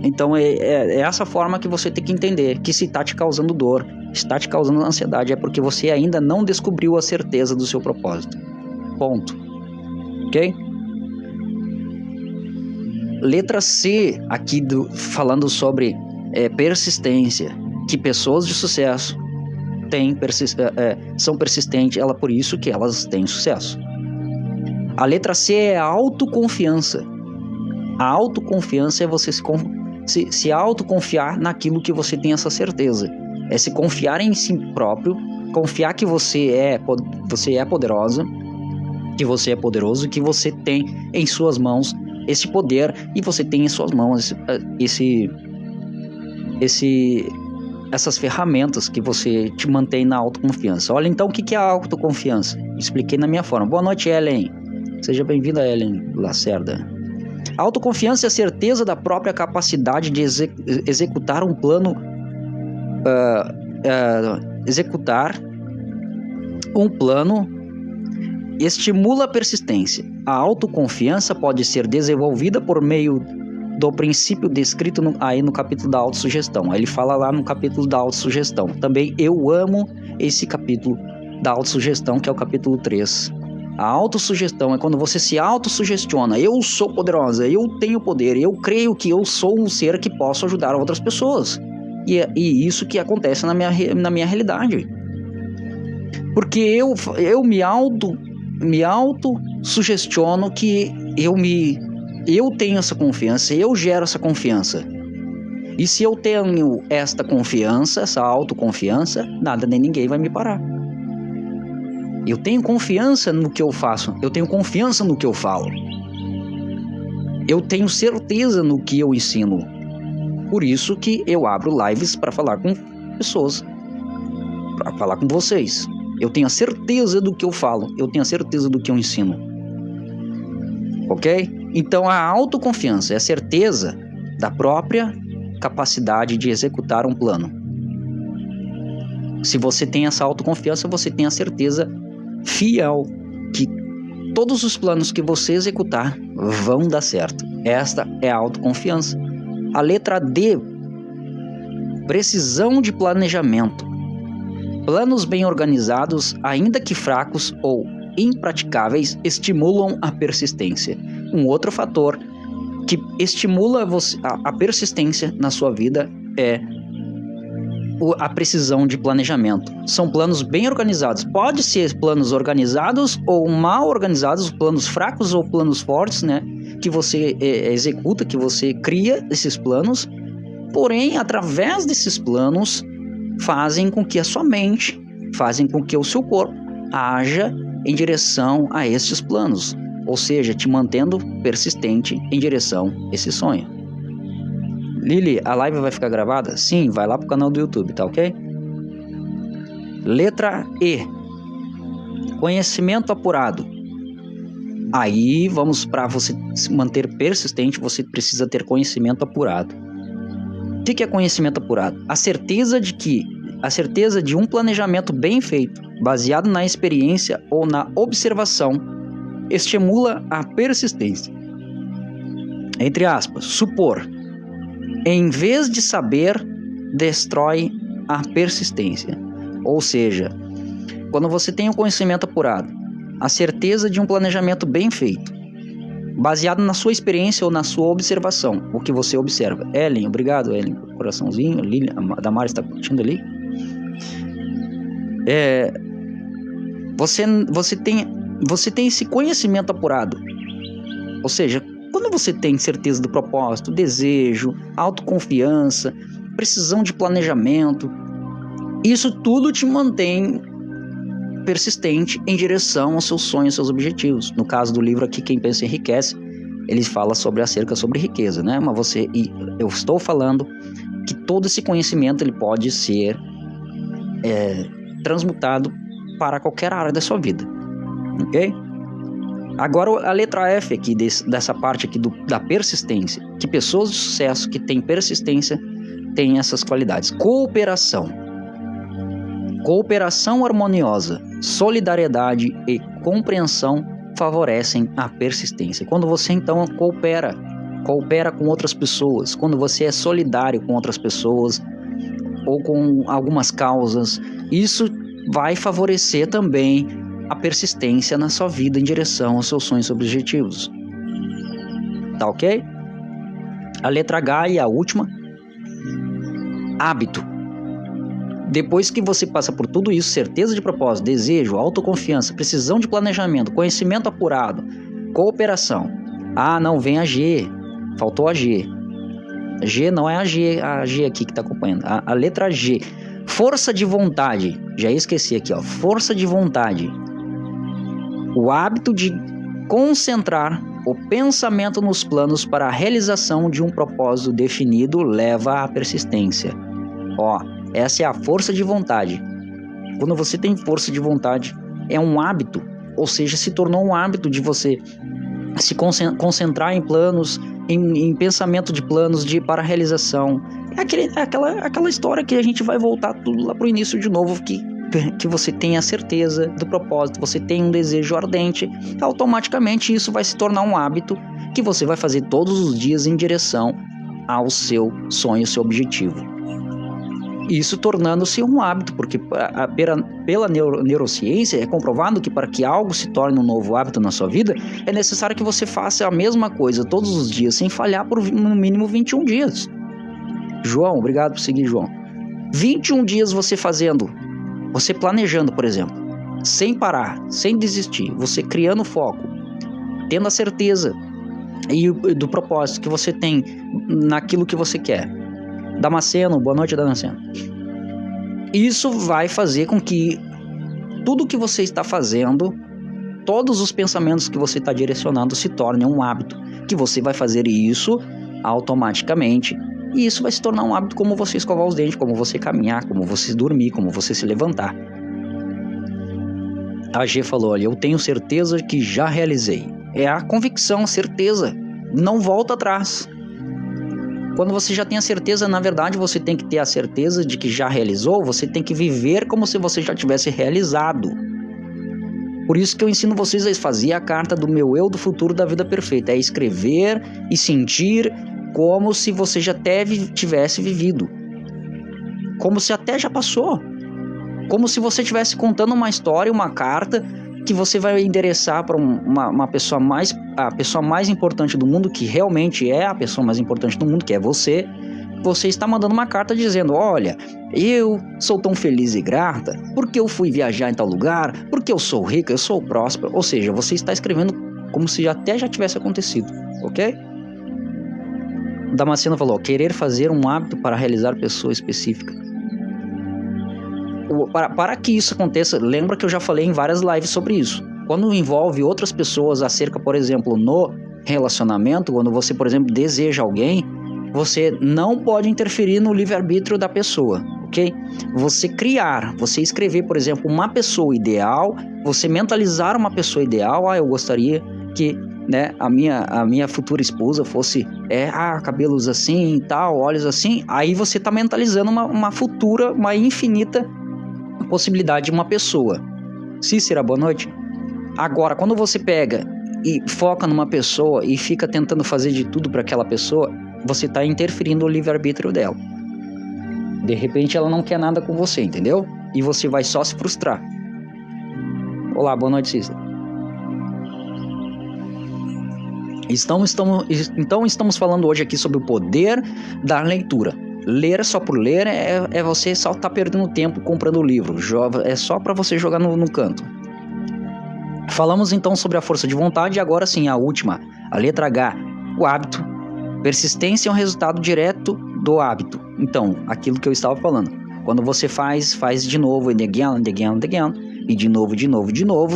A: Então é essa forma que você tem que entender, que se está te causando dor, está te causando ansiedade, é porque você ainda não descobriu a certeza do seu propósito. Ponto. Ok? Letra C, aqui falando sobre persistência, que pessoas de sucesso são persistentes, por isso que elas têm sucesso. A letra C é a autoconfiança. A autoconfiança é você se autoconfiar naquilo que você tem essa certeza. É se confiar em si próprio, confiar que você é poderosa, que você é poderoso, que você tem em suas mãos esse poder e você tem em suas mãos essas ferramentas que você te mantém na autoconfiança. Olha, então, o que é a autoconfiança? Expliquei na minha forma. Boa noite, Ellen. Seja bem-vinda, Ellen Lacerda. A autoconfiança é a certeza da própria capacidade de executar um plano, estimula a persistência. A autoconfiança pode ser desenvolvida por meio do princípio descrito aí no capítulo da autossugestão. Aí ele fala lá no capítulo da autossugestão. Também eu amo esse capítulo da autossugestão, que é o capítulo 3. A autossugestão é quando você se autossugestiona. Eu sou poderosa, eu tenho poder, eu creio que eu sou um ser que posso ajudar outras pessoas. E isso que acontece na minha realidade. Porque eu me autossugestiono que eu tenho essa confiança, eu gero essa confiança. E se eu tenho esta confiança, essa autoconfiança, nada nem ninguém vai me parar. Eu tenho confiança no que eu faço, eu tenho confiança no que eu falo. Eu tenho certeza no que eu ensino. Por isso que eu abro lives para falar com pessoas, para falar com vocês. Eu tenho a certeza do que eu falo, eu tenho a certeza do que eu ensino. Ok? Então a autoconfiança é a certeza da própria capacidade de executar um plano. Se você tem essa autoconfiança, você tem a certeza fiel que todos os planos que você executar vão dar certo. Esta é a autoconfiança. A letra D, precisão de planejamento. Planos bem organizados, ainda que fracos ou impraticáveis, estimulam a persistência. Um outro fator que estimula a persistência na sua vida é a precisão de planejamento. São planos bem organizados. Pode ser planos organizados ou mal organizados, planos fracos ou planos fortes, né? Que você executa, que você cria esses planos. Porém, através desses planos, fazem com que a sua mente, fazem com que o seu corpo haja em direção a estes planos. Ou seja, te mantendo persistente em direção a esse sonho. Lili, a live vai ficar gravada? Sim, vai lá pro canal do YouTube, tá ok? Letra E. Conhecimento apurado. Aí, para você se manter persistente, você precisa ter conhecimento apurado. O que é conhecimento apurado? A certeza de um planejamento bem feito, baseado na experiência ou na observação, estimula a persistência. Entre aspas, supor. Em vez de saber, destrói a persistência. Ou seja, quando você tem um conhecimento apurado, a certeza de um planejamento bem feito, baseado na sua experiência ou na sua observação, o que você observa. Ellen, obrigado, Ellen, coraçãozinho. Lilian, a Damares está curtindo ali. Você tem esse conhecimento apurado. Ou seja, quando você tem certeza do propósito, desejo, autoconfiança, precisão de planejamento, isso tudo te mantém persistente em direção aos seus sonhos, seus objetivos. No caso do livro aqui, Quem Pensa Enriquece, ele fala sobre riqueza, né? Mas eu estou falando que todo esse conhecimento ele pode ser transmutado para qualquer área da sua vida, ok? Agora a letra F aqui dessa parte aqui da persistência, que pessoas de sucesso que têm persistência têm essas qualidades. Cooperação harmoniosa, solidariedade e compreensão favorecem a persistência. Quando você então coopera com outras pessoas, quando você é solidário com outras pessoas ou com algumas causas, isso vai favorecer também a persistência na sua vida em direção aos seus sonhos e objetivos. Tá ok? A letra H e a última. Hábito. Depois que você passa por tudo isso, certeza de propósito, desejo, autoconfiança, precisão de planejamento, conhecimento apurado, cooperação. Ah, não, vem a G. Faltou a G. G não é a G aqui que está acompanhando. A letra G. Força de vontade. Já esqueci aqui, ó. Força de vontade. O hábito de concentrar O pensamento nos planos para a realização de um propósito definido leva à persistência. Essa é a força de vontade. Quando você tem força de vontade, é um hábito, ou seja, se tornou um hábito de você se concentrar em planos, em pensamento de planos para a realização. Aquela história que a gente vai voltar tudo lá para o início de novo, que você tem a certeza do propósito, você tem um desejo ardente, automaticamente isso vai se tornar um hábito que você vai fazer todos os dias em direção ao seu sonho, seu objetivo. Isso tornando-se um hábito, porque pela neurociência é comprovado que para que algo se torne um novo hábito na sua vida, é necessário que você faça a mesma coisa todos os dias, sem falhar por no mínimo 21 dias. João, obrigado por seguir, João. 21 dias você fazendo, você planejando, por exemplo, sem parar, sem desistir, você criando foco, tendo a certeza do propósito que você tem naquilo que você quer. Damasceno, boa noite, Damasceno. Isso vai fazer com que tudo que você está fazendo, todos os pensamentos que você está direcionando se tornem um hábito, que você vai fazer isso automaticamente, e isso vai se tornar um hábito como você escovar os dentes, como você caminhar, como você dormir, como você se levantar. A G falou, olha, eu tenho certeza que já realizei. É a convicção, certeza, não volta atrás. Quando você já tem a certeza, na verdade, você tem que ter a certeza de que já realizou, você tem que viver como se você já tivesse realizado. Por isso que eu ensino vocês a fazer a carta do meu eu do futuro da vida perfeita. É escrever e sentir como se você já até tivesse vivido. Como se até já passou. Como se você estivesse contando uma história, uma carta que você vai endereçar para uma pessoa a pessoa mais importante do mundo, que realmente é a pessoa mais importante do mundo, que é você. Você está mandando uma carta dizendo, olha, eu sou tão feliz e grata porque eu fui viajar em tal lugar, porque eu sou rica, eu sou próspero. Ou seja, você está escrevendo como se até já tivesse acontecido, ok? Damasceno falou, querer fazer um hábito para realizar pessoa específica. Para que isso aconteça, lembra que eu já falei em várias lives sobre isso. Quando envolve outras pessoas acerca, por exemplo, no relacionamento, quando você, por exemplo, deseja alguém, você não pode interferir no livre-arbítrio da pessoa, ok? Você criar, você escrever, por exemplo, uma pessoa ideal, você mentalizar uma pessoa ideal, eu gostaria que, né, a minha futura esposa fosse, cabelos assim e tal, olhos assim, aí você está mentalizando uma futura, uma infinita possibilidade de uma pessoa. Cícera, boa noite. Agora, quando você pega e foca numa pessoa e fica tentando fazer de tudo para aquela pessoa, você está interferindo no livre-arbítrio dela. De repente ela não quer nada com você, entendeu? E você vai só se frustrar. Olá, boa noite, Cícera. Então estamos falando hoje aqui sobre o poder da leitura. Ler só por ler é você só tá perdendo tempo comprando o livro. É só para você jogar no canto. Falamos então sobre a força de vontade e agora sim a última, a letra H, o hábito. Persistência é um resultado direto do hábito. Então, aquilo que eu estava falando. Quando você faz de novo, and again, e de novo,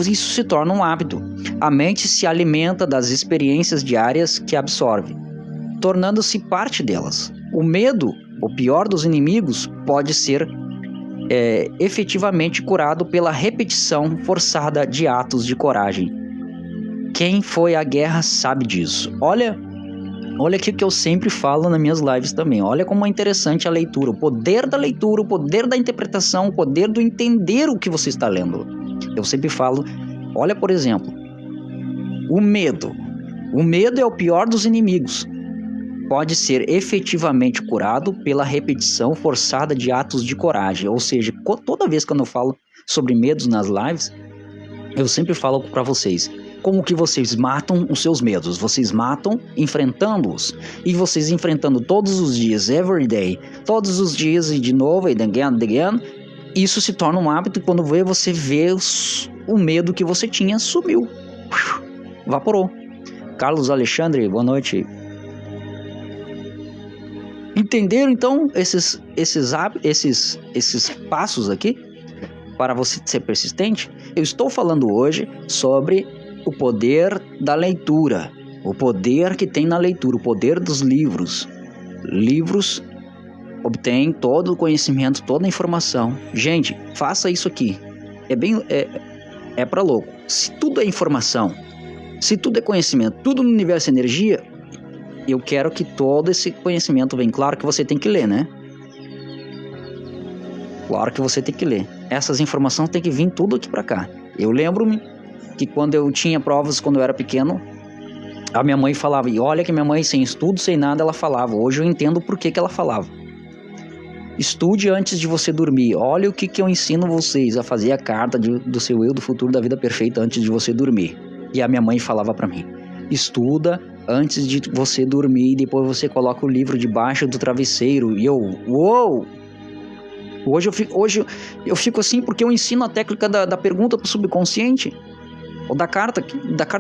A: isso se torna um hábito. A mente se alimenta das experiências diárias que absorve, tornando-se parte delas. O medo, o pior dos inimigos, pode ser efetivamente curado pela repetição forçada de atos de coragem. Quem foi à guerra sabe disso. Olha aqui que eu sempre falo nas minhas lives também. Olha como é interessante a leitura, o poder da leitura, o poder da interpretação, o poder do entender o que você está lendo. Eu sempre falo, olha, por exemplo, o medo. O medo é o pior dos inimigos. Pode ser efetivamente curado pela repetição forçada de atos de coragem. Ou seja, toda vez que eu falo sobre medos nas lives, eu sempre falo para vocês, como que vocês matam os seus medos? Vocês matam enfrentando-os. E vocês enfrentando todos os dias, every day, todos os dias e de novo, and again, isso se torna um hábito e quando você vê o medo que você tinha, sumiu. Evaporou. Carlos Alexandre, boa noite. Entenderam então esses passos aqui para você ser persistente? Eu estou falando hoje sobre o poder da leitura. O poder que tem na leitura, o poder dos livros. Livros obtêm todo o conhecimento, toda a informação. Gente, faça isso aqui. É para louco. Se tudo é informação, se tudo é conhecimento, tudo no universo é energia, eu quero que todo esse conhecimento venha. Claro que você tem que ler, né? Claro que você tem que ler. Essas informações tem que vir tudo aqui para cá. Eu lembro-me que quando eu tinha provas, quando eu era pequeno, a minha mãe falava, e olha que minha mãe, sem estudo, sem nada, ela falava. Hoje eu entendo por que ela falava. Estude antes de você dormir. Olha o que eu ensino vocês a fazer a carta do seu eu do futuro da vida perfeita antes de você dormir. E a minha mãe falava para mim, estuda antes de você dormir e depois você coloca o livro debaixo do travesseiro. E eu, uou! Hoje eu fico assim porque eu ensino a técnica da pergunta pro subconsciente. Ou da carta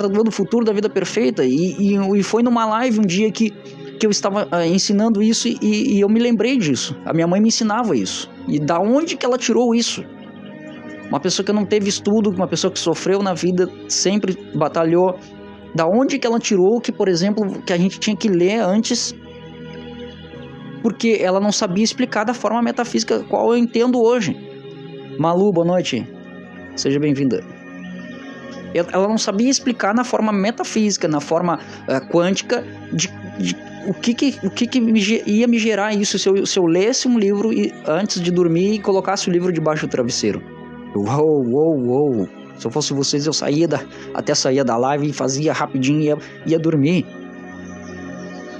A: do eu do futuro da vida perfeita. E foi numa live um dia que eu estava ensinando isso e eu me lembrei disso. A minha mãe me ensinava isso. E da onde que ela tirou isso? Uma pessoa que não teve estudo, uma pessoa que sofreu na vida, sempre batalhou. Da onde que ela tirou que, por exemplo, que a gente tinha que ler antes, porque ela não sabia explicar da forma metafísica qual eu entendo hoje. Malu, boa noite. Seja bem-vinda. Ela não sabia explicar na forma metafísica, na forma quântica, de o que ia me gerar isso se eu lesse um livro antes de dormir e colocasse o livro debaixo do travesseiro. Uou. Se eu fosse vocês, eu até saía da live e fazia rapidinho e ia dormir.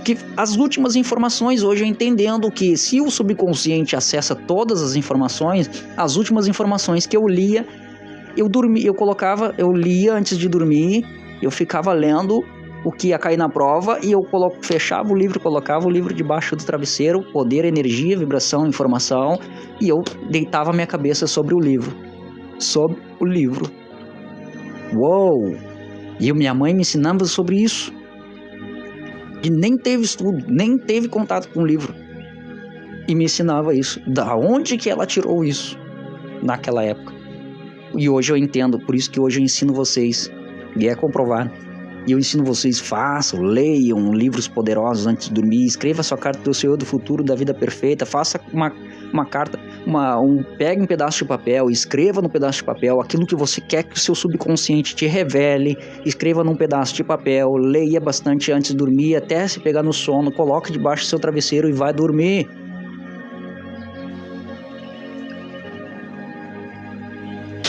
A: Que as últimas informações hoje, entendendo que se o subconsciente acessa todas as informações, as últimas informações que eu lia, eu lia antes de dormir, eu ficava lendo o que ia cair na prova e eu fechava o livro, colocava o livro debaixo do travesseiro, poder, energia, vibração, informação, e eu deitava minha cabeça sobre o livro. Uou! E minha mãe me ensinava sobre isso. E nem teve estudo, nem teve contato com o livro. E me ensinava isso. Da onde que ela tirou isso naquela época? E hoje eu entendo, por isso que hoje eu ensino vocês, e é comprovado. E eu ensino vocês, façam, leiam livros poderosos antes de dormir, escreva a sua carta do seu eu do futuro, da vida perfeita, faça uma carta, pegue um pedaço de papel, escreva no pedaço de papel aquilo que você quer que o seu subconsciente te revele, escreva num pedaço de papel, leia bastante antes de dormir, até se pegar no sono, coloque debaixo do seu travesseiro e vai dormir.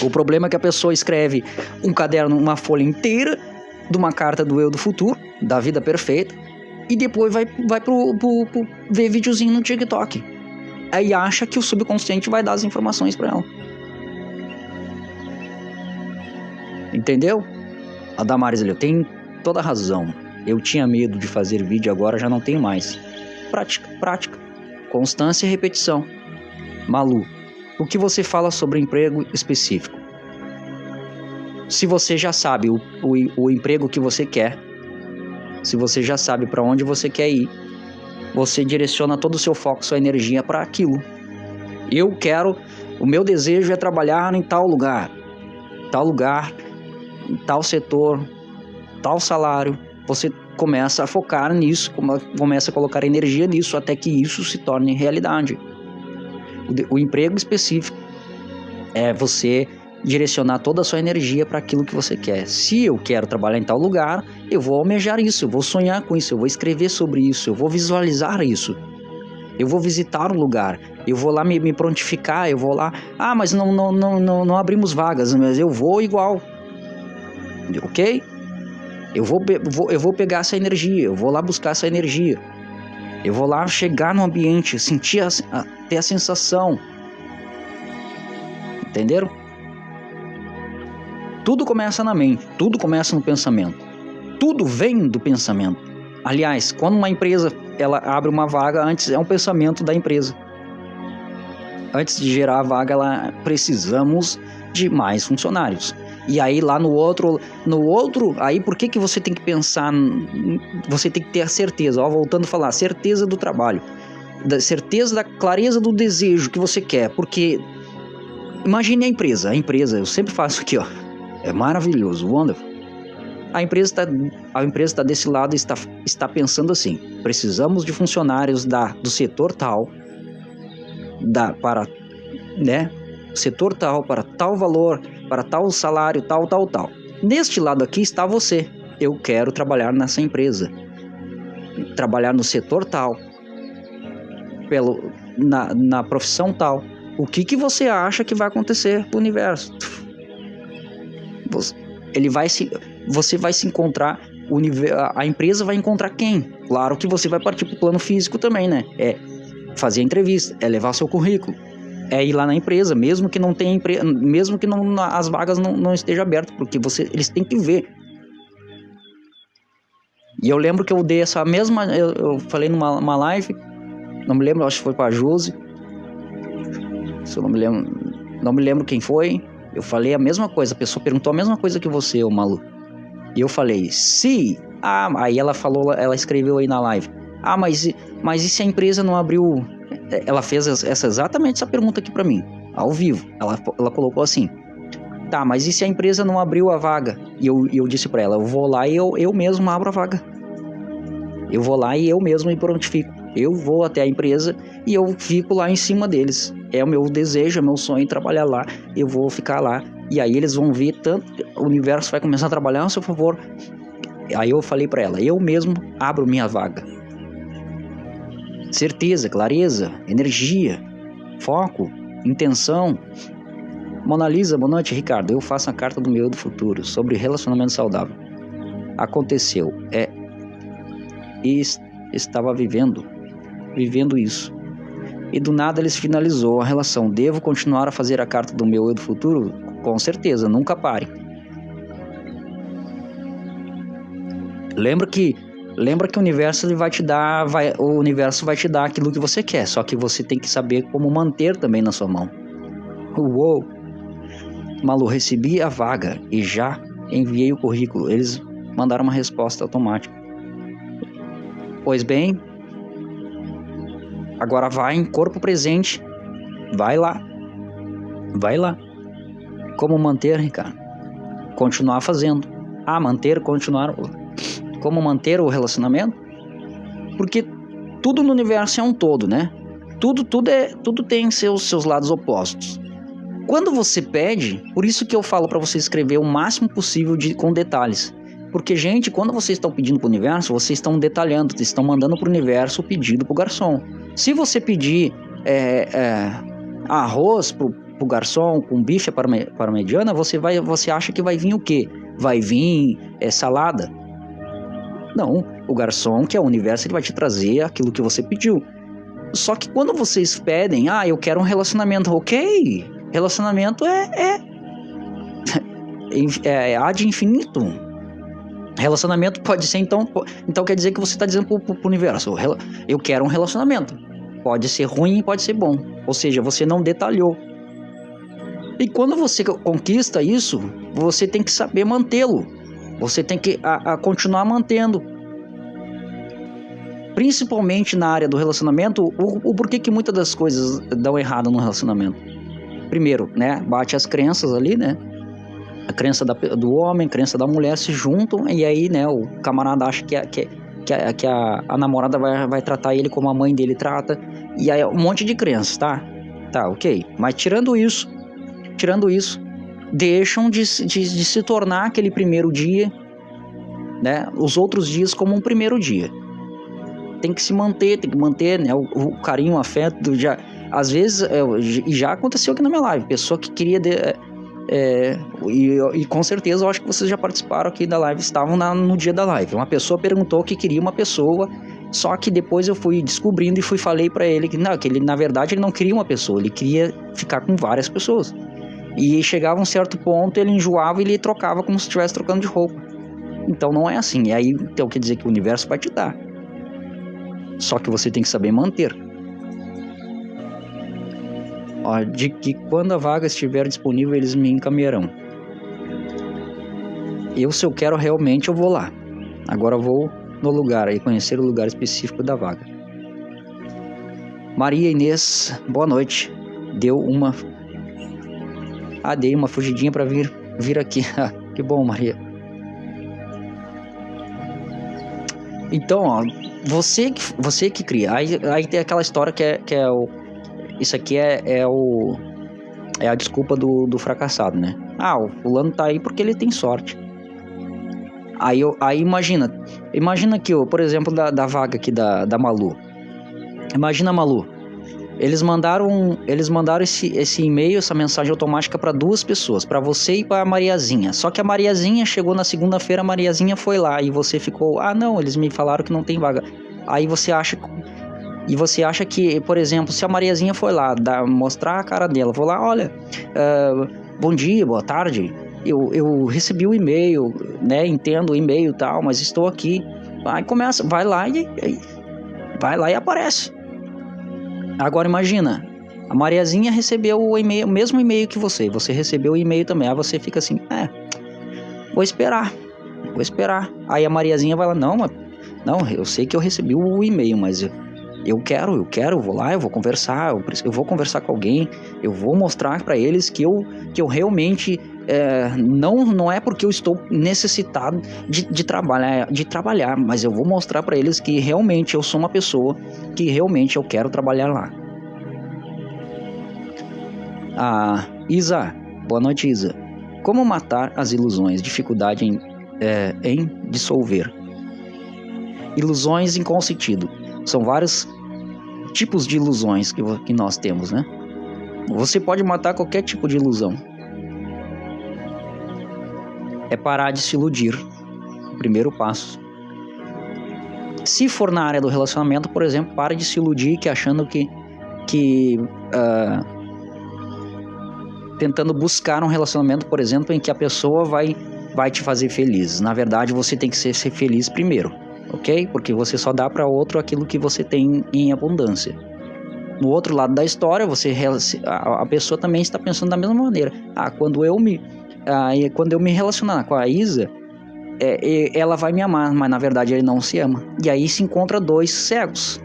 A: O problema é que a pessoa escreve um caderno, uma folha inteira de uma carta do eu do futuro, da vida perfeita, e depois vai pro ver videozinho no TikTok. Aí acha que o subconsciente vai dar as informações para ela. Entendeu? A Damares ali, tem toda a razão. Eu tinha medo de fazer vídeo, agora já não tenho mais. Prática. Constância e repetição. Malu, o que você fala sobre emprego específico? Se você já sabe o emprego que você quer, se você já sabe para onde você quer ir, você direciona todo o seu foco, sua energia para aquilo. O meu desejo é trabalhar em tal lugar, em tal setor, tal salário. Você começa a focar nisso, começa a colocar energia nisso, até que isso se torne realidade. O emprego específico é você direcionar toda a sua energia para aquilo que você quer. Se eu quero trabalhar em tal lugar, eu vou almejar isso, eu vou sonhar com isso, eu vou escrever sobre isso, eu vou visualizar isso, eu vou visitar o lugar, eu vou lá me prontificar, eu vou lá, mas não abrimos vagas, mas eu vou igual, ok? Eu vou pegar essa energia, eu vou lá buscar essa energia, eu vou lá chegar no ambiente, sentir, ter a sensação, entenderam? Tudo começa na mente, tudo começa no pensamento. Tudo vem do pensamento. Aliás, quando uma empresa ela abre uma vaga, antes é um pensamento da empresa. Antes de gerar a vaga, precisamos de mais funcionários. E aí lá no outro, aí por que você tem que pensar, você tem que ter a certeza, voltando a falar, certeza do trabalho, da certeza da clareza do desejo que você quer, porque imagine a empresa, eu sempre faço aqui, ó. É maravilhoso, wonderful. A empresa está desse lado e está pensando assim: precisamos de funcionários do setor tal, para, né, setor tal, para tal valor, para tal salário, tal. Neste lado aqui está você. Eu quero trabalhar nessa empresa, trabalhar no setor tal, na profissão tal. O que você acha que vai acontecer com o universo? Você vai se encontrar, a empresa vai encontrar quem? Claro que você vai partir para o plano físico também, né? É fazer a entrevista, é levar seu currículo, é ir lá na empresa, mesmo que não tenha mesmo que as vagas não estejam abertas, porque eles têm que ver. E eu lembro que eu dei essa mesma, eu falei numa live, não me lembro, acho que foi para a Josi, se eu não me lembro quem foi. Eu falei a mesma coisa, a pessoa perguntou a mesma coisa que você, ô Malu. E eu falei, sim. Aí ela escreveu aí na live. Mas e se a empresa não abriu? Ela fez exatamente essa pergunta aqui pra mim, ao vivo. Ela colocou assim: tá, mas e se a empresa não abriu a vaga? E eu disse pra ela: eu vou lá e eu mesmo abro a vaga. Eu vou lá e eu mesmo me prontifico. Eu vou até a empresa e eu fico lá em cima deles. É o meu desejo, é o meu sonho trabalhar lá. Eu vou ficar lá. E aí eles vão ver tanto, o universo vai começar a trabalhar a seu favor. Aí eu falei pra ela: eu mesmo abro minha vaga. Certeza, clareza, energia, foco, intenção. Mona Lisa, boa noite, Ricardo. Eu faço a carta do meu eu do futuro sobre relacionamento saudável. Aconteceu, e estava vivendo isso. E do nada eles finalizou a relação. Devo continuar a fazer a carta do meu eu do futuro? Com certeza, nunca pare. Lembra que o universo ele vai te dar, o universo vai te dar aquilo que você quer, só que você tem que saber como manter também na sua mão. Uou! Malu, recebi a vaga e já enviei o currículo. Eles mandaram uma resposta automática. Pois bem, agora vai em corpo presente. Vai lá. Como manter, Ricardo? Continuar fazendo. Continuar. Como manter o relacionamento? Porque tudo no universo é um todo, né? Tudo tem seus lados opostos. Quando você pede, por isso que eu falo para você escrever o máximo possível com detalhes. Porque, gente, quando vocês estão pedindo para o universo, vocês estão detalhando, vocês estão mandando para o universo o pedido para o garçom. Se você pedir arroz para o garçom com bife para a mediana, você acha que vai vir o quê? Vai vir salada? Não, o garçom, que é o universo, ele vai te trazer aquilo que você pediu. Só que quando vocês pedem, eu quero um relacionamento, ok? Relacionamento é ad infinito. Relacionamento pode ser, então quer dizer que você está dizendo pro universo: eu quero um relacionamento. Pode ser ruim, pode ser bom. Ou seja, você não detalhou. E quando você conquista isso, você tem que saber mantê-lo. Você tem que continuar mantendo. Principalmente na área do relacionamento, o porquê que muitas das coisas dão errado no relacionamento. Primeiro, né, bate as crenças ali, né? A crença do homem, a crença da mulher se juntam, e aí, né, o camarada acha que a namorada vai tratar ele como a mãe dele trata, e aí um monte de crenças, tá? Tá, ok. Mas tirando isso, deixam de se tornar aquele primeiro dia, né, os outros dias como um primeiro dia. Tem que manter, né, o carinho, o afeto. Às vezes, já aconteceu aqui na minha live, pessoa que queria... e com certeza eu acho que vocês já participaram aqui da live, estavam no dia da live. Uma pessoa perguntou que queria uma pessoa, só que depois eu fui descobrindo e falei pra ele que ele, na verdade, ele não queria uma pessoa, ele queria ficar com várias pessoas. E chegava a um certo ponto, ele enjoava e ele trocava como se estivesse trocando de roupa. Então não é assim. E aí, então, quer dizer que o universo vai te dar. Só que você tem que saber manter. De que quando a vaga estiver disponível, eles me encaminharão. Se eu quero realmente, eu vou lá. Agora eu vou no lugar, aí conhecer o lugar específico da vaga. Maria Inês, boa noite. Dei uma fugidinha para vir aqui. Que bom, Maria. Então, ó, você que cria. Aí tem aquela história que é o. Isso aqui é a desculpa do fracassado, né? Ah, o fulano tá aí porque ele tem sorte. Aí imagina que, por exemplo, da vaga aqui da Malu. Imagina a Malu. Eles mandaram esse e-mail, essa mensagem automática para duas pessoas, para você e para a Mariazinha. Só que a Mariazinha chegou na segunda-feira, a Mariazinha foi lá e você ficou, não, eles me falaram que não tem vaga. Aí você acha que, por exemplo, se a Mariazinha foi lá mostrar a cara dela, vou lá, olha, bom dia, boa tarde, eu recebi o e-mail, né? Entendo o e-mail e tal, mas estou aqui. Aí vai lá e aparece. Agora imagina, a Mariazinha recebeu o mesmo e-mail que você recebeu o e-mail também, aí você fica assim, vou esperar. Aí a Mariazinha vai lá, não, eu sei que eu recebi o e-mail, mas eu vou lá, eu vou conversar, eu vou conversar com alguém, eu vou mostrar para eles que eu realmente, não é porque eu estou necessitado de trabalhar, mas eu vou mostrar para eles que realmente eu sou uma pessoa que realmente eu quero trabalhar lá. Isa, boa noite, Isa. Como matar as ilusões? Dificuldade em dissolver. Ilusões em qual sentido? São vários tipos de ilusões que nós temos, né? Você pode matar qualquer tipo de ilusão. É parar de se iludir. O primeiro passo. Se for na área do relacionamento, por exemplo, pare de se iludir achando que tentando buscar um relacionamento, por exemplo, em que a pessoa vai te fazer feliz. Na verdade, você tem que ser feliz primeiro, ok? Porque você só dá para outro aquilo que você tem em abundância. No outro lado da história, a pessoa também está pensando da mesma maneira. Quando eu me relacionar com a Isa, ela vai me amar, mas na verdade ele não se ama. E aí se encontra dois cegos,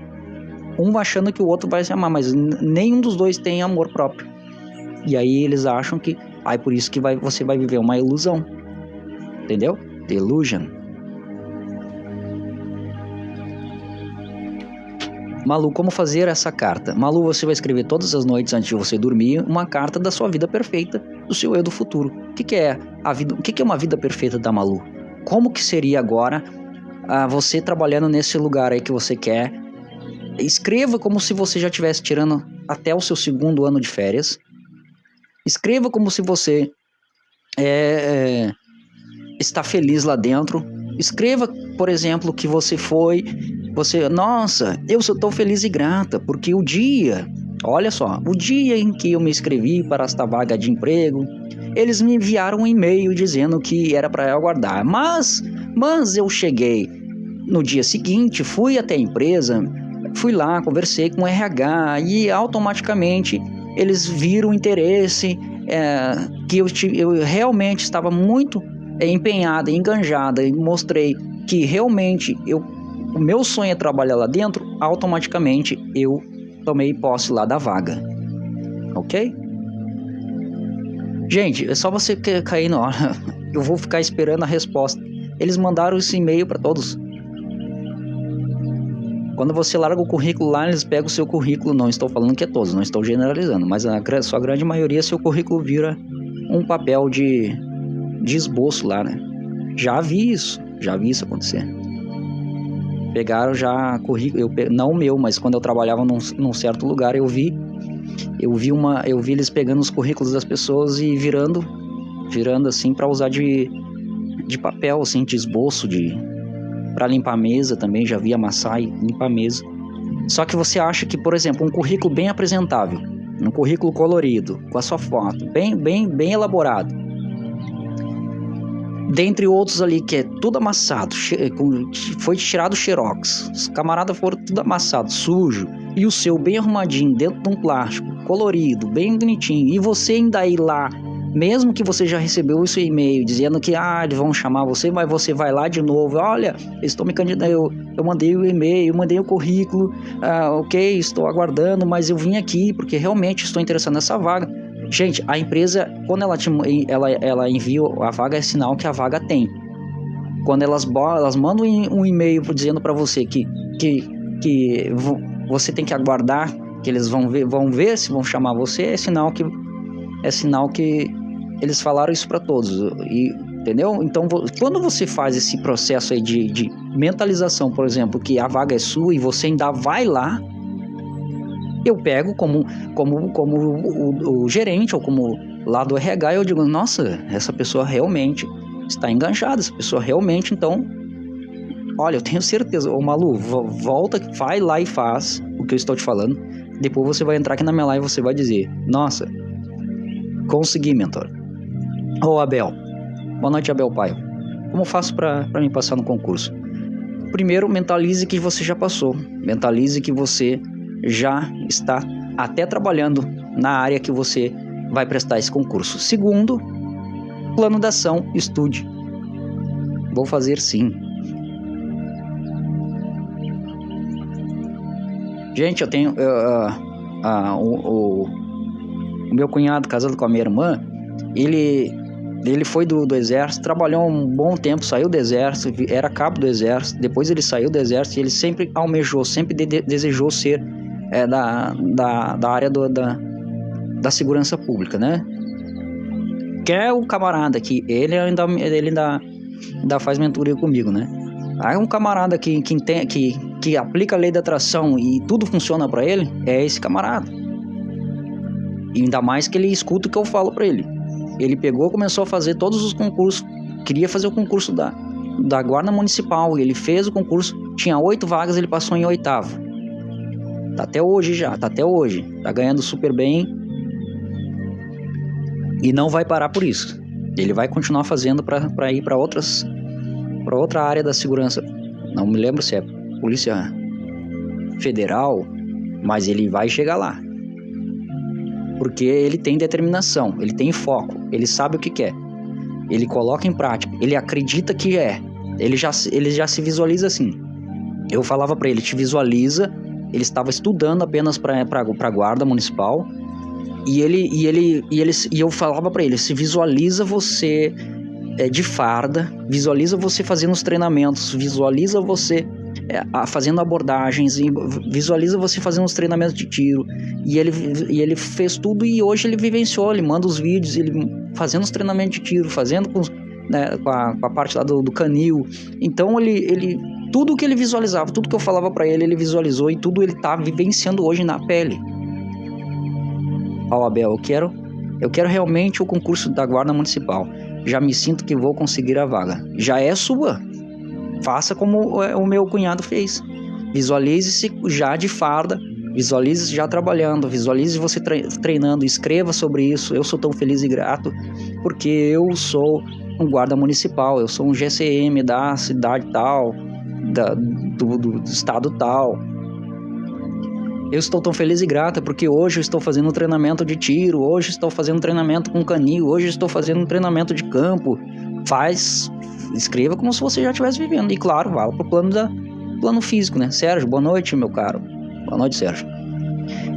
A: um achando que o outro vai se amar, mas nenhum dos dois tem amor próprio. E aí eles acham que por isso que você vai viver uma ilusão, entendeu? Delusion. Malu, como fazer essa carta? Malu, você vai escrever todas as noites antes de você dormir uma carta da sua vida perfeita, do seu eu do futuro. O que é a vida? O que é uma vida perfeita da Malu? Como que seria agora você trabalhando nesse lugar aí que você quer? Escreva como se você já estivesse tirando até o seu segundo ano de férias. Escreva como se você está feliz lá dentro. Escreva, por exemplo, que nossa, eu sou tão feliz e grata, porque o dia em que eu me inscrevi para esta vaga de emprego, eles me enviaram um e-mail dizendo que era para eu aguardar, mas eu cheguei no dia seguinte, fui até a empresa, fui lá, conversei com o RH e automaticamente eles viram o interesse, que eu realmente estava muito empenhada, enganjada, e mostrei que realmente o meu sonho é trabalhar lá dentro. Automaticamente eu tomei posse lá da vaga, ok? Gente, é só você cair na hora. Eu vou ficar esperando a resposta. Eles mandaram esse e-mail para todos. Quando você larga o currículo lá, eles pegam o seu currículo. Não estou falando que é todos, não estou generalizando, mas a sua grande maioria, seu currículo vira um papel de esboço lá, né? Já vi isso acontecer. Pegaram já currículo, não o meu, mas quando eu trabalhava num certo lugar, eu vi eles pegando os currículos das pessoas e virando assim para usar de papel, assim, de esboço, para limpar a mesa também. Já vi amassar e limpar a mesa. Só que você acha que, por exemplo, um currículo bem apresentável, um currículo colorido, com a sua foto, bem elaborado, dentre outros ali que é tudo amassado, foi tirado xerox, os camaradas foram tudo amassado, sujo, e o seu bem arrumadinho, dentro de um plástico, colorido, bem bonitinho, e você ainda ir lá, mesmo que você já recebeu esse e-mail dizendo que eles vão chamar você, mas você vai lá de novo, olha, estou me candidatando, eu mandei o e-mail, eu mandei o currículo, ok, estou aguardando, mas eu vim aqui porque realmente estou interessado nessa vaga. Gente, a empresa, quando ela envia a vaga, é sinal que a vaga tem. quando elas mandam um e-mail dizendo para você que você tem que aguardar, que eles vão ver se vão chamar você, é sinal que eles falaram isso para todos, entendeu? Então, quando você faz esse processo aí de mentalização, por exemplo, que a vaga é sua e você ainda vai lá, eu pego como o gerente ou como lá do RH, eu digo, nossa, essa pessoa realmente está enganjada, essa pessoa realmente, então, olha, eu tenho certeza, ô Malu, volta, vai lá e faz o que eu estou te falando, depois você vai entrar aqui na minha live e você vai dizer, nossa, consegui, mentor. Ô Abel, boa noite, Abel Paio, como faço para me passar no concurso? Primeiro, mentalize que você já passou, mentalize que você já está até trabalhando na área que você vai prestar esse concurso. Segundo, plano de ação, estude. Vou fazer sim. Gente, eu tenho o meu cunhado, casado com a minha irmã, ele foi do exército, trabalhou um bom tempo, saiu do exército, era cabo do exército, depois ele saiu do exército e ele sempre almejou, sempre desejou ser da área da segurança pública, né? Que é o camarada que ele ainda faz mentoria comigo, né? Aí um camarada que aplica a lei da atração e tudo funciona para ele, é esse camarada. E ainda mais que ele escuta o que eu falo para ele. Ele pegou, começou a fazer todos os concursos, queria fazer o concurso da Guarda Municipal, ele fez o concurso, tinha 8 vagas, ele passou em 8º. Tá até hoje, tá ganhando super bem e não vai parar por isso. Ele vai continuar fazendo para ir para outra área da segurança. Não me lembro se é Polícia Federal, mas ele vai chegar lá. Porque ele tem determinação, ele tem foco, ele sabe o que quer. Ele coloca em prática, ele acredita que ele já se visualiza assim. Eu falava para ele, te visualiza. Ele estava estudando apenas para a guarda municipal e eu falava para ele, se visualiza você de farda, visualiza você fazendo os treinamentos, visualiza você fazendo abordagens, visualiza você fazendo os treinamentos de tiro. E ele fez tudo e hoje ele vivenciou, ele manda os vídeos, ele fazendo os treinamentos de tiro, fazendo com a parte lá do canil. Então ele tudo que ele visualizava, tudo que eu falava para ele visualizou e tudo ele tá vivenciando hoje na pele. Ó, Abel, eu quero realmente o concurso da Guarda Municipal. Já me sinto que vou conseguir a vaga. Já é sua. Faça como o meu cunhado fez. Visualize-se já de farda, visualize-se já trabalhando, visualize você treinando, escreva sobre isso. Eu sou tão feliz e grato porque eu sou um guarda municipal, eu sou um GCM da cidade tal, do estado tal. Eu estou tão feliz e grata porque hoje eu estou fazendo um treinamento de tiro, hoje estou fazendo um treinamento com canil, hoje estou fazendo um treinamento de campo. Escreva como se você já estivesse vivendo. E claro, vá para o plano físico, né? Sérgio, boa noite, meu caro. Boa noite, Sérgio.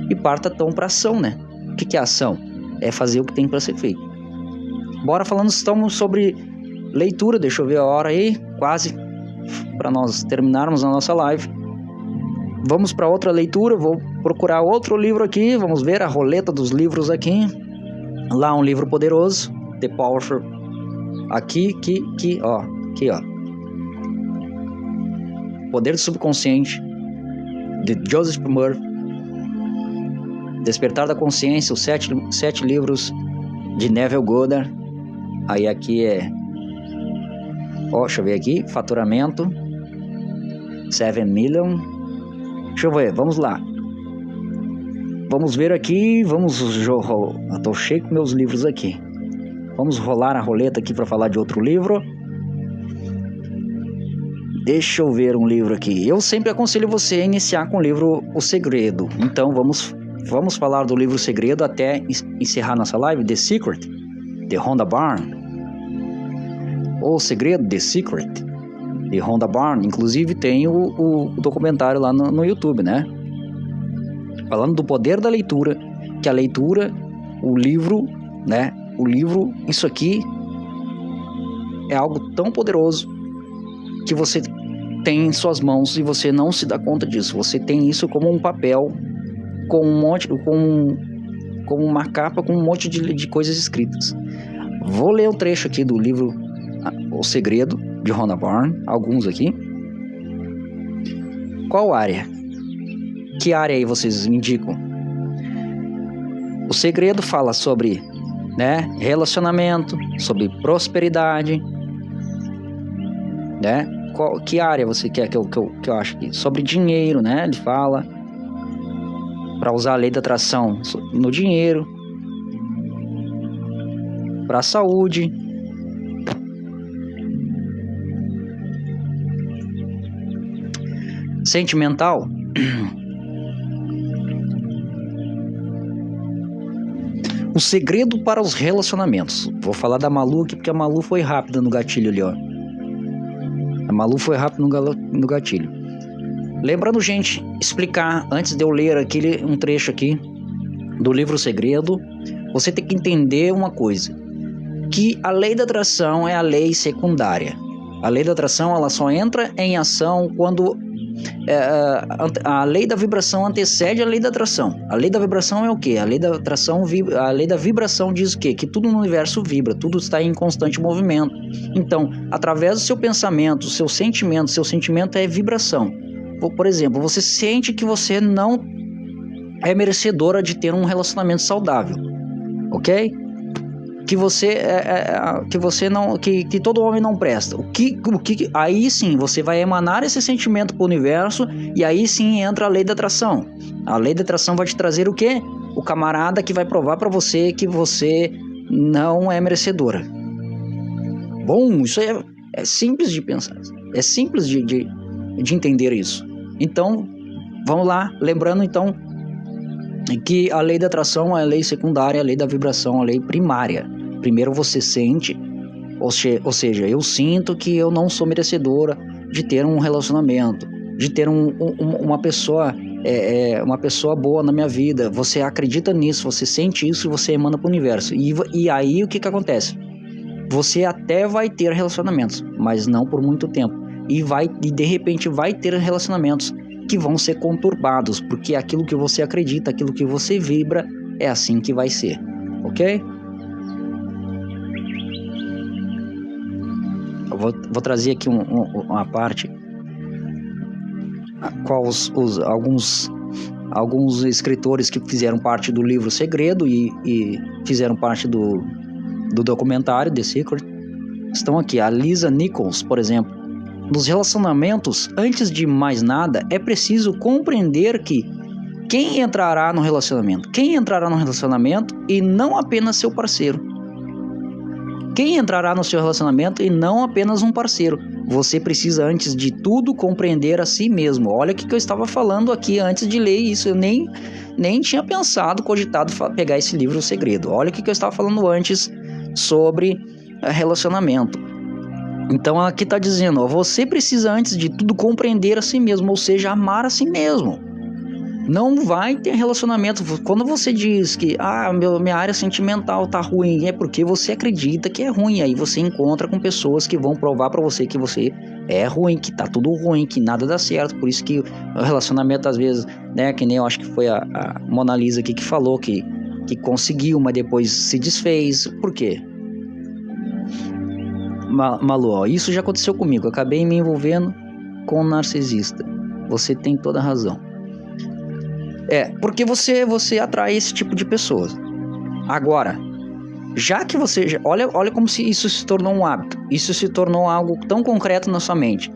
A: E parta então para ação, né? O que é ação? É fazer o que tem para ser feito. Bora estamos sobre leitura, deixa eu ver a hora aí, quase para nós terminarmos a nossa live. Vamos para outra leitura, vou procurar outro livro aqui, vamos ver a roleta dos livros aqui. Lá um livro poderoso, The Powerful. Aqui, ó. Poder do Subconsciente, de Joseph Murphy. Despertar da Consciência, os 7 livros de Neville Goddard. Aí aqui deixa eu ver aqui, faturamento, 7 million. Deixa eu ver, vamos lá. Vamos ver aqui, eu tô cheio com meus livros aqui. Vamos rolar a roleta aqui para falar de outro livro. Deixa eu ver um livro aqui. Eu sempre aconselho você a iniciar com o livro O Segredo. Então vamos falar do livro O Segredo até encerrar nossa live. The Secret, de Rhonda Byrne. O Segredo, The Secret, de Rhonda Byrne. Inclusive tem o documentário lá no YouTube, né? Falando do poder da leitura, que a leitura, o livro, né? O livro, isso aqui é algo tão poderoso que você tem em suas mãos e você não se dá conta disso. Você tem isso como um papel com um monte, como uma capa com um monte de coisas escritas. Vou ler um trecho aqui do livro O Segredo, de Rhonda Byrne, alguns aqui. Qual área? Que área aí vocês me indicam? O Segredo fala sobre, né, relacionamento, sobre prosperidade, né? Que área você quer que eu acho aqui? Sobre dinheiro, né? Ele fala para usar a lei da atração no dinheiro, para a saúde, sentimental. O segredo para os relacionamentos. Vou falar da Malu aqui porque a Malu foi rápida no gatilho ali, ó. A Malu foi rápida no gatilho. Lembrando, gente, explicar, antes de eu ler um trecho aqui do livro O Segredo, você tem que entender uma coisa, que a lei da atração é a lei secundária. A lei da atração, ela só entra em ação quando a lei da vibração antecede a lei da atração. A lei da vibração é o quê? A lei da atração, a lei da vibração diz o quê? Que tudo no universo vibra, tudo está em constante movimento. Então, através do seu pensamento, seu sentimento é vibração. Por exemplo, você sente que você não é merecedora de ter um relacionamento saudável, ok? Que todo homem não presta. Aí sim você vai emanar esse sentimento para o universo e aí sim entra a lei da atração. A lei da atração vai te trazer o quê? O camarada que vai provar para você que você não é merecedora. Bom, isso é simples de pensar, é simples de entender isso. Então, vamos lá, lembrando então que a lei da atração é a lei secundária, a lei da vibração, a lei primária. Primeiro você sente, ou seja, eu sinto que eu não sou merecedora de ter um relacionamento, de ter uma pessoa boa na minha vida. Você acredita nisso, você sente isso e você emana para o universo. E aí o que acontece? Você até vai ter relacionamentos, mas não por muito tempo. E de repente vai ter relacionamentos que vão ser conturbados, porque aquilo que você acredita, aquilo que você vibra, é assim que vai ser, ok? Eu vou trazer aqui uma parte alguns escritores que fizeram parte do livro Segredo e fizeram parte do documentário The Secret estão aqui. A Lisa Nichols, por exemplo. Nos relacionamentos, antes de mais nada, é preciso compreender que quem entrará no relacionamento e não apenas seu parceiro. Quem entrará no seu relacionamento e não apenas um parceiro. Você precisa, antes de tudo, compreender a si mesmo. Olha o que eu estava falando aqui antes de ler isso. Eu nem tinha cogitado pegar esse livro O Segredo. Olha o que eu estava falando antes sobre relacionamento. Então aqui está dizendo, ó, você precisa antes de tudo compreender a si mesmo, ou seja, amar a si mesmo. Não vai ter relacionamento. Quando você diz que minha área sentimental tá ruim, é porque você acredita que é ruim. Aí você encontra com pessoas que vão provar para você que você é ruim, que tá tudo ruim, que nada dá certo. Por isso que o relacionamento às vezes, né, que nem eu acho que foi a Mona Lisa aqui que falou que conseguiu, mas depois se desfez. Por quê? Malu, ó, isso já aconteceu comigo. Eu acabei me envolvendo com um narcisista. Você tem toda a razão. Porque você atrai esse tipo de pessoas. Agora, já que você... Olha como se isso se tornou um hábito. Isso se tornou algo tão concreto na sua mente,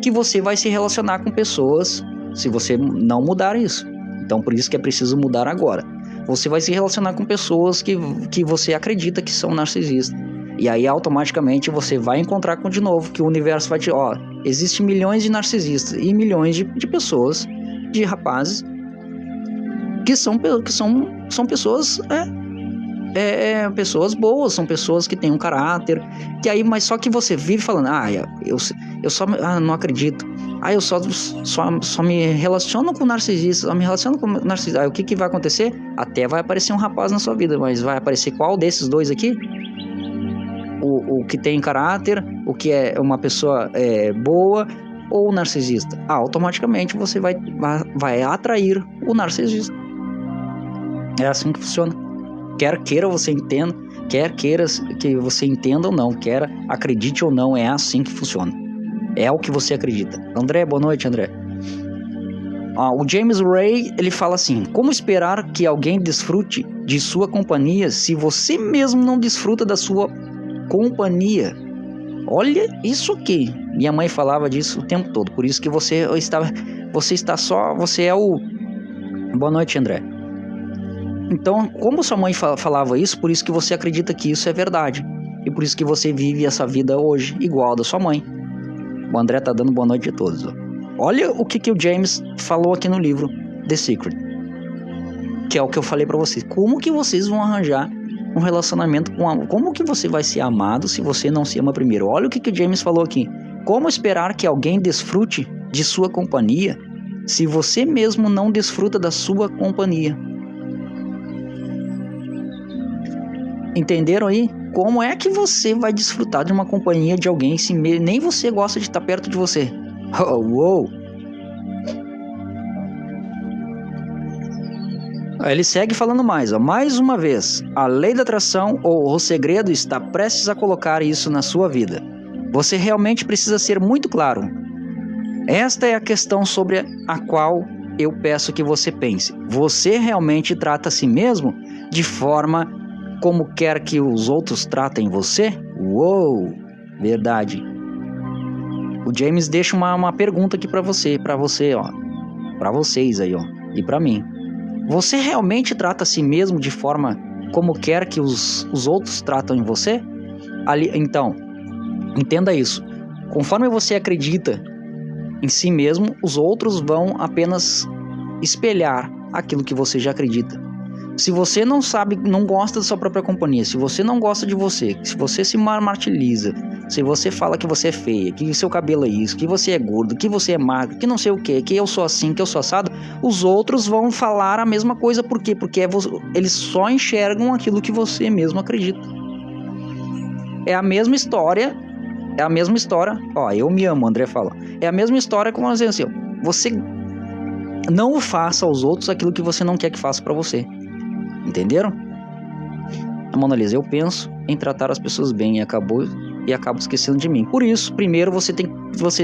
A: que você vai se relacionar com pessoas se você não mudar isso. Então, por isso que é preciso mudar agora. Você vai se relacionar com pessoas que você acredita que são narcisistas. E aí automaticamente você vai encontrar de novo que o universo vai te... Existem milhões de narcisistas e milhões de pessoas, de rapazes que são pessoas pessoas boas, são pessoas que têm um caráter, que aí, mas só que você vive falando, eu só não acredito, eu só me relaciono com narcisistas, aí o que vai acontecer? Até vai aparecer um rapaz na sua vida, mas vai aparecer qual desses dois aqui? o que tem caráter, o que é uma pessoa boa, ou o narcisista? Automaticamente você vai atrair o narcisista. É assim que funciona. Quer queira você entenda, quer queira que você entenda ou não, quer acredite ou não, é assim que funciona. É o que você acredita. André, boa noite, André. O James Ray, ele fala assim: como esperar que alguém desfrute de sua companhia se você mesmo não desfruta da sua companhia? Olha isso aqui. Minha mãe falava disso o tempo todo. Por isso que você é o... Boa noite, André. Então, como sua mãe falava isso, por isso que você acredita que isso é verdade. E por isso que você vive essa vida hoje igual a da sua mãe. O André tá dando boa noite a todos. Olha o que o James falou aqui no livro The Secret, que é o que eu falei pra vocês. Como que vocês vão arranjar um relacionamento como que você vai ser amado se você não se ama primeiro? Olha o que o James falou aqui. Como esperar que alguém desfrute de sua companhia se você mesmo não desfruta da sua companhia? Entenderam aí? Como é que você vai desfrutar de uma companhia de alguém se nem você gosta de estar perto de você? Uou! Ele segue falando mais, mais uma vez, a lei da atração ou o segredo está prestes a colocar isso na sua vida. Você realmente precisa ser muito claro. Esta é a questão sobre a qual eu peço que você pense. Você realmente trata a si mesmo de forma como quer que os outros tratem você? Uou! Verdade. O James deixa uma pergunta aqui para você, ó. Para vocês aí, ó. E para mim. Você realmente trata a si mesmo de forma como quer que os outros tratam em você? Então, entenda isso. Conforme você acredita em si mesmo, os outros vão apenas espelhar aquilo que você já acredita. Se você não gosta da sua própria companhia, se você não gosta de você, se você se martiriza, se você fala que você é feia, que seu cabelo é isso, que você é gordo, que você é magro, que não sei o que eu sou assim, que eu sou assado, os outros vão falar a mesma coisa. Por quê? Porque eles só enxergam aquilo que você mesmo acredita. É a mesma história. Ó, eu me amo, o André fala. É a mesma história como assim, você não faça aos outros aquilo que você não quer que faça pra você. Entenderam? A Mona Lisa, eu penso em tratar as pessoas bem e acabo esquecendo de mim. Por isso, primeiro você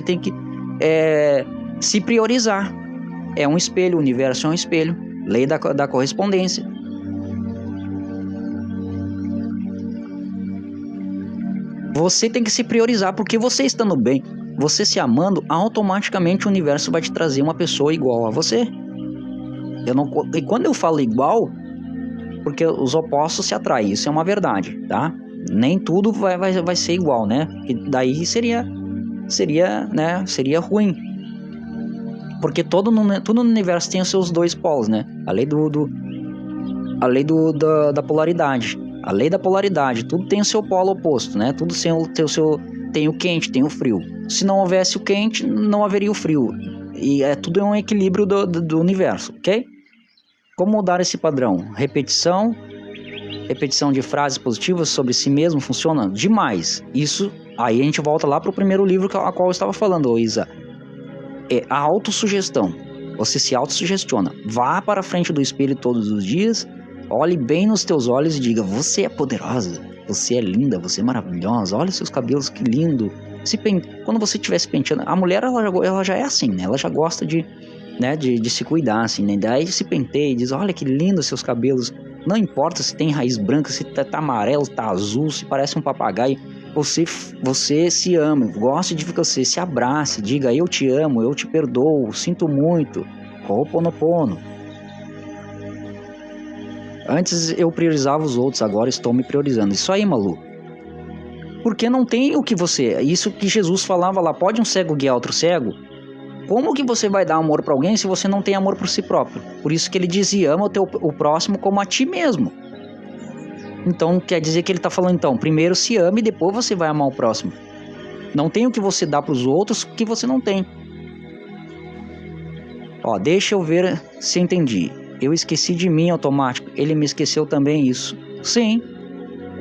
A: tem que se priorizar. É um espelho, o universo é um espelho. Lei da correspondência. Você tem que se priorizar, porque você estando bem, você se amando, automaticamente o universo vai te trazer uma pessoa igual a você. E quando eu falo igual, porque os opostos se atraem, isso é uma verdade, tá? Nem tudo vai ser igual, né? E daí seria ruim. Porque tudo no universo tem os seus dois polos, né? A lei da polaridade. A lei da polaridade, tudo tem o seu polo oposto, né? Tudo tem o quente, tem o frio. Se não houvesse o quente, não haveria o frio. E tudo é um equilíbrio do universo, ok? Como mudar esse padrão? Repetição de frases positivas sobre si mesmo funciona demais. Isso, aí a gente volta lá para o primeiro livro a qual eu estava falando, Isa. É a autossugestão. Você se autossugestiona. Vá para a frente do espelho todos os dias, olhe bem nos teus olhos e diga: você é poderosa, você é linda, você é maravilhosa, olha seus cabelos, que lindo. Quando você estiver se penteando, a mulher ela já é assim, né? Ela já gosta de se cuidar, assim, né? Daí se penteia e diz: olha que lindo seus cabelos. Não importa se tem raiz branca, se tá amarelo, tá azul, se parece um papagaio. Você se ama, goste de você, se abrace, diga: eu te amo, eu te perdoo, sinto muito. Ho'oponopono. Antes eu priorizava os outros, agora estou me priorizando. Isso aí, Malu. Porque não tem o que você... Isso que Jesus falava lá, pode um cego guiar outro cego? Como que você vai dar amor para alguém se você não tem amor por si próprio? Por isso que ele dizia: ama o próximo como a ti mesmo. Então quer dizer que ele está falando, então, primeiro se ame e depois você vai amar o próximo. Não tem o que você dá para os outros que você não tem. Ó, deixa eu ver se entendi. Eu esqueci de mim automático. Ele me esqueceu também, isso. Sim.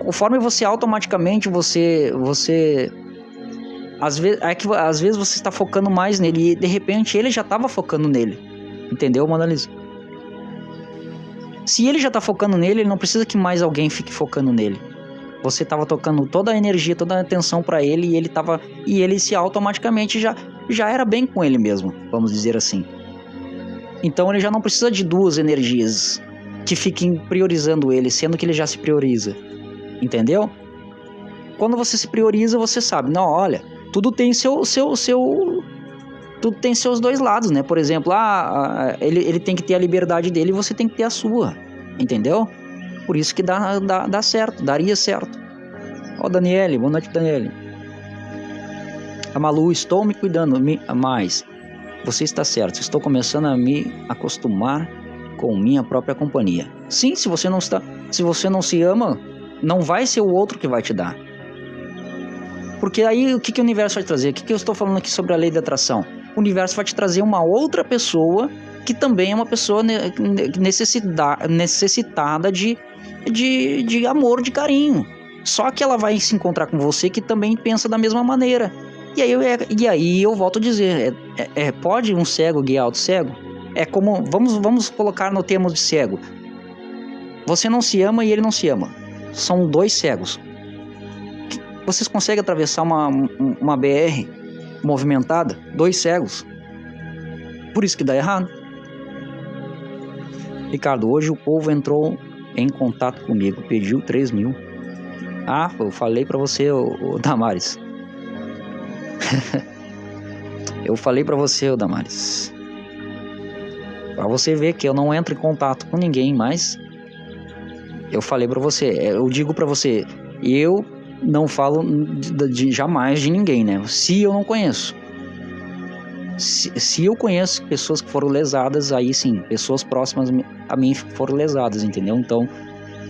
A: conforme você automaticamente, às vezes você está focando mais nele e de repente ele já estava focando nele. Entendeu, Mona Lisa? Se ele já está focando nele, ele não precisa que mais alguém fique focando nele. Você estava tocando toda a energia, toda a atenção para ele e ele se automaticamente já era bem com ele mesmo, vamos dizer assim. Então ele já não precisa de duas energias que fiquem priorizando ele, sendo que ele já se prioriza. Entendeu? Quando você se prioriza, você sabe, não, olha, tudo tem tudo tem seus dois lados, né? Por exemplo, ele tem que ter a liberdade dele e você tem que ter a sua. Entendeu? Por isso que dá certo, daria certo. Ó, Daniele, boa noite, Daniele. A Malu, estou me cuidando mais. Você está certo, estou começando a me acostumar com minha própria companhia. Sim, se você não se ama, não vai ser o outro que vai te dar. Porque aí o que o universo vai trazer? O que eu estou falando aqui sobre a lei da atração? O universo vai te trazer uma outra pessoa que também é uma pessoa necessitada de amor, de carinho. Só que ela vai se encontrar com você que também pensa da mesma maneira. E aí eu volto a dizer, pode um cego guiar outro cego? É como, vamos colocar no termo de cego. Você não se ama e ele não se ama. São dois cegos. Vocês conseguem atravessar uma BR movimentada? Dois cegos. Por isso que dá errado. Ricardo, hoje o povo entrou em contato comigo, pediu 3 mil. Ah, eu falei pra você, o Damares. Eu falei pra você, o Damares. Pra você ver que eu não entro em contato com ninguém, mas eu falei pra você, eu digo pra você, eu não falo jamais de ninguém, né? Se eu não conheço. Se eu conheço pessoas que foram lesadas, aí sim, pessoas próximas a mim foram lesadas, entendeu? Então,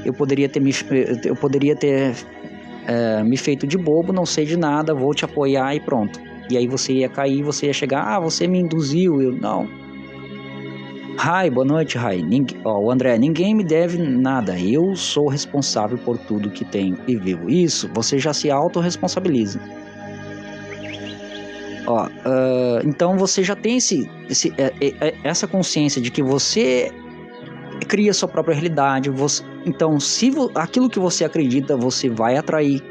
A: eu poderia ter me feito de bobo, não sei de nada, vou te apoiar e pronto. E aí você ia cair, você ia chegar, você me induziu, eu não. Rai, boa noite, Rai. O André, ninguém me deve nada, eu sou responsável por tudo que tenho e vivo. Isso, você já se autorresponsabiliza. Então você já tem essa consciência de que você cria sua própria realidade. Então, aquilo que você acredita, você vai atrair.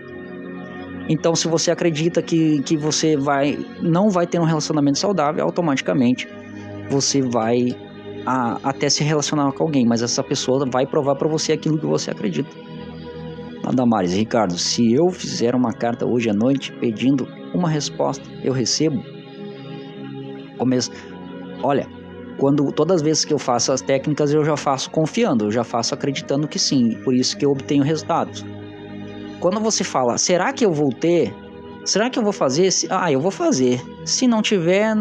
A: Então, se você acredita que você não vai ter um relacionamento saudável, automaticamente você vai até se relacionar com alguém, mas essa pessoa vai provar para você aquilo que você acredita. Damares, Ricardo, se eu fizer uma carta hoje à noite pedindo uma resposta, eu recebo? Olha, todas as vezes que eu faço as técnicas, eu já faço confiando, eu já faço acreditando que sim, por isso que eu obtenho resultados. Quando você fala, será que eu vou ter? Será que eu vou fazer? Eu vou fazer. Se não tiver,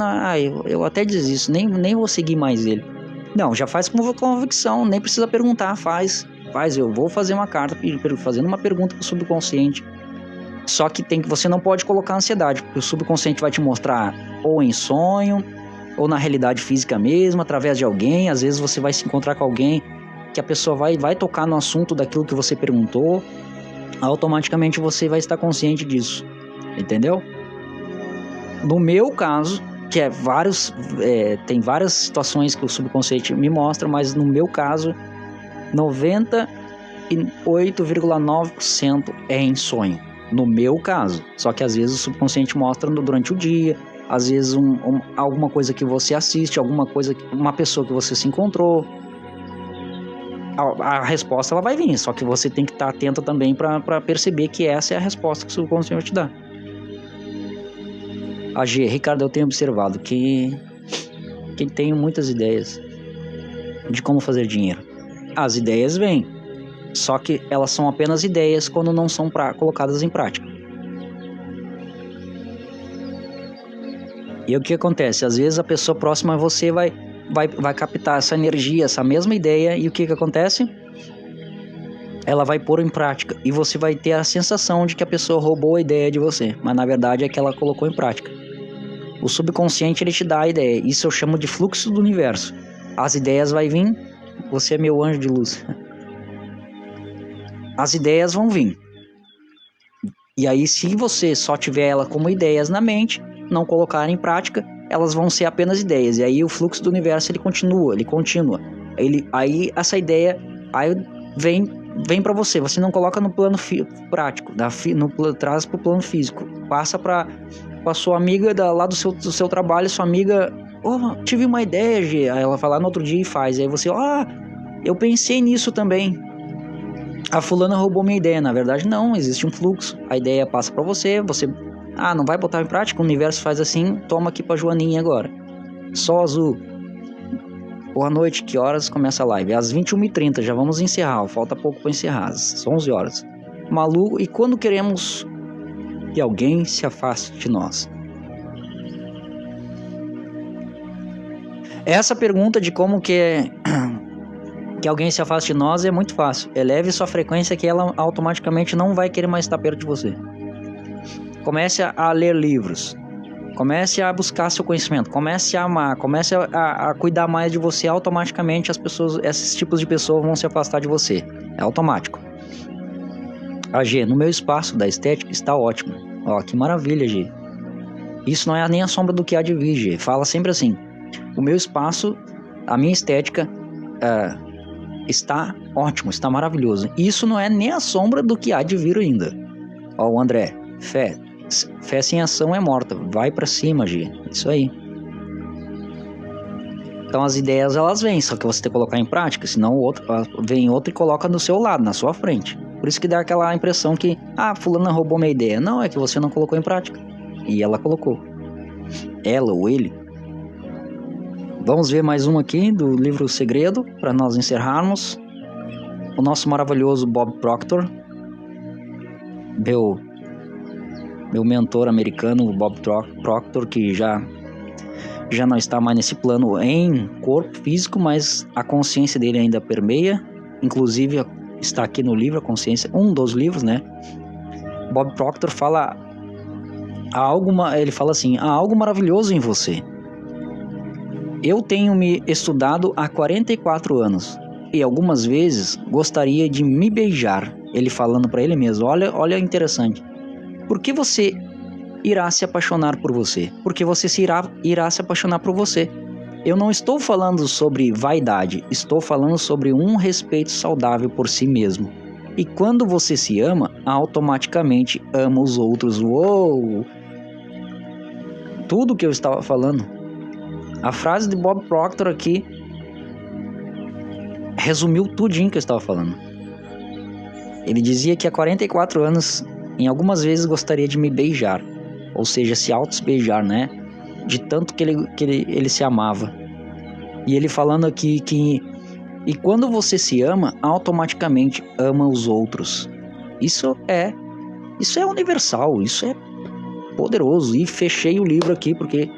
A: eu até desisto, nem vou seguir mais ele. Não, já faz com convicção, nem precisa perguntar, faz, eu vou fazer uma carta fazendo uma pergunta para o subconsciente. Só que você não pode colocar ansiedade, porque o subconsciente vai te mostrar ou em sonho, ou na realidade física mesmo, através de alguém. Às vezes você vai se encontrar com alguém que a pessoa vai tocar no assunto daquilo que você perguntou, automaticamente você vai estar consciente disso, entendeu? No meu caso, que tem várias situações que o subconsciente me mostra, mas no meu caso 98,9% é em sonho, no meu caso. Só que às vezes o subconsciente mostra durante o dia, às vezes alguma coisa que você assiste, uma pessoa que você se encontrou. A resposta ela vai vir, só que você tem que estar atento também para perceber que essa é a resposta que o subconsciente vai te dar. Ricardo, eu tenho observado que tenho muitas ideias de como fazer dinheiro. As ideias vêm, só que elas são apenas ideias quando não são colocadas em prática. E o que acontece? Às vezes a pessoa próxima a você vai captar essa energia, essa mesma ideia, e o que acontece? Ela vai pôr em prática, e você vai ter a sensação de que a pessoa roubou a ideia de você, mas na verdade é que ela colocou em prática. O subconsciente, ele te dá a ideia. Isso eu chamo de fluxo do universo. As ideias vão vir, você é meu anjo de luz. As ideias vão vir, E aí, se você só tiver ela como ideias na mente, não colocar em prática, elas vão ser apenas ideias. E aí o fluxo do universo ele continua. Aí essa ideia aí vem para você. Você não coloca no plano prático, traz para o plano físico. Passa para a sua amiga lá do seu trabalho, sua amiga, tive uma ideia, G. Aí ela vai lá no outro dia e faz. Aí você, eu pensei nisso também. A fulana roubou minha ideia. Na verdade, não, existe um fluxo. A ideia passa para você, não vai botar em prática, o universo faz assim, toma aqui pra Joaninha agora. Sol azul. Boa noite, que horas começa a live? Às 21h30, já vamos encerrar, falta pouco para encerrar, às 11 horas. Malu, e quando queremos que alguém se afaste de nós? Essa pergunta de como que alguém se afaste de nós é muito fácil. Eleve sua frequência que ela automaticamente não vai querer mais estar perto de você. Comece a ler livros. Comece a buscar seu conhecimento. Comece a amar. Comece a cuidar mais de você. Automaticamente esses tipos de pessoas vão se afastar de você. É automático. A G, no meu espaço da estética está ótimo. Que maravilha, G. Isso não é nem a sombra do que há de vir, G. Fala sempre assim. O meu espaço, a minha estética está ótimo, está maravilhoso. Isso não é nem a sombra do que há de vir ainda. O André, fé sem ação é morta. Vai pra cima, G. Isso aí. Então as ideias elas vêm, só que você tem que colocar em prática, senão vem outro e coloca do seu lado, na sua frente. Por isso que dá aquela impressão que, fulana roubou minha ideia. Não, é que você não colocou em prática. E ela colocou. Ela ou ele. Vamos ver mais um aqui do livro Segredo, para nós encerrarmos. O nosso maravilhoso Bob Proctor. Meu mentor americano, Bob Proctor, que já não está mais nesse plano em corpo físico, mas a consciência dele ainda permeia. Inclusive, está aqui no livro A Consciência, um dos livros, né? Bob Proctor fala ele fala assim, há algo maravilhoso em você. Eu tenho me estudado há 44 anos e algumas vezes gostaria de me beijar. Ele falando para ele mesmo, olha interessante. Por que você irá se apaixonar por você? Porque você irá se apaixonar por você. Eu não estou falando sobre vaidade, estou falando sobre um respeito saudável por si mesmo. E quando você se ama, automaticamente ama os outros. Uou! Tudo que eu estava falando. A frase de Bob Proctor aqui resumiu tudinho que eu estava falando. Ele dizia que há 44 anos, em algumas vezes gostaria de me beijar, ou seja, se auto-beijar, né? De tanto que ele se amava. E ele falando aqui que e quando você se ama, automaticamente ama os outros. Isso é universal, isso é poderoso. E fechei o livro aqui porque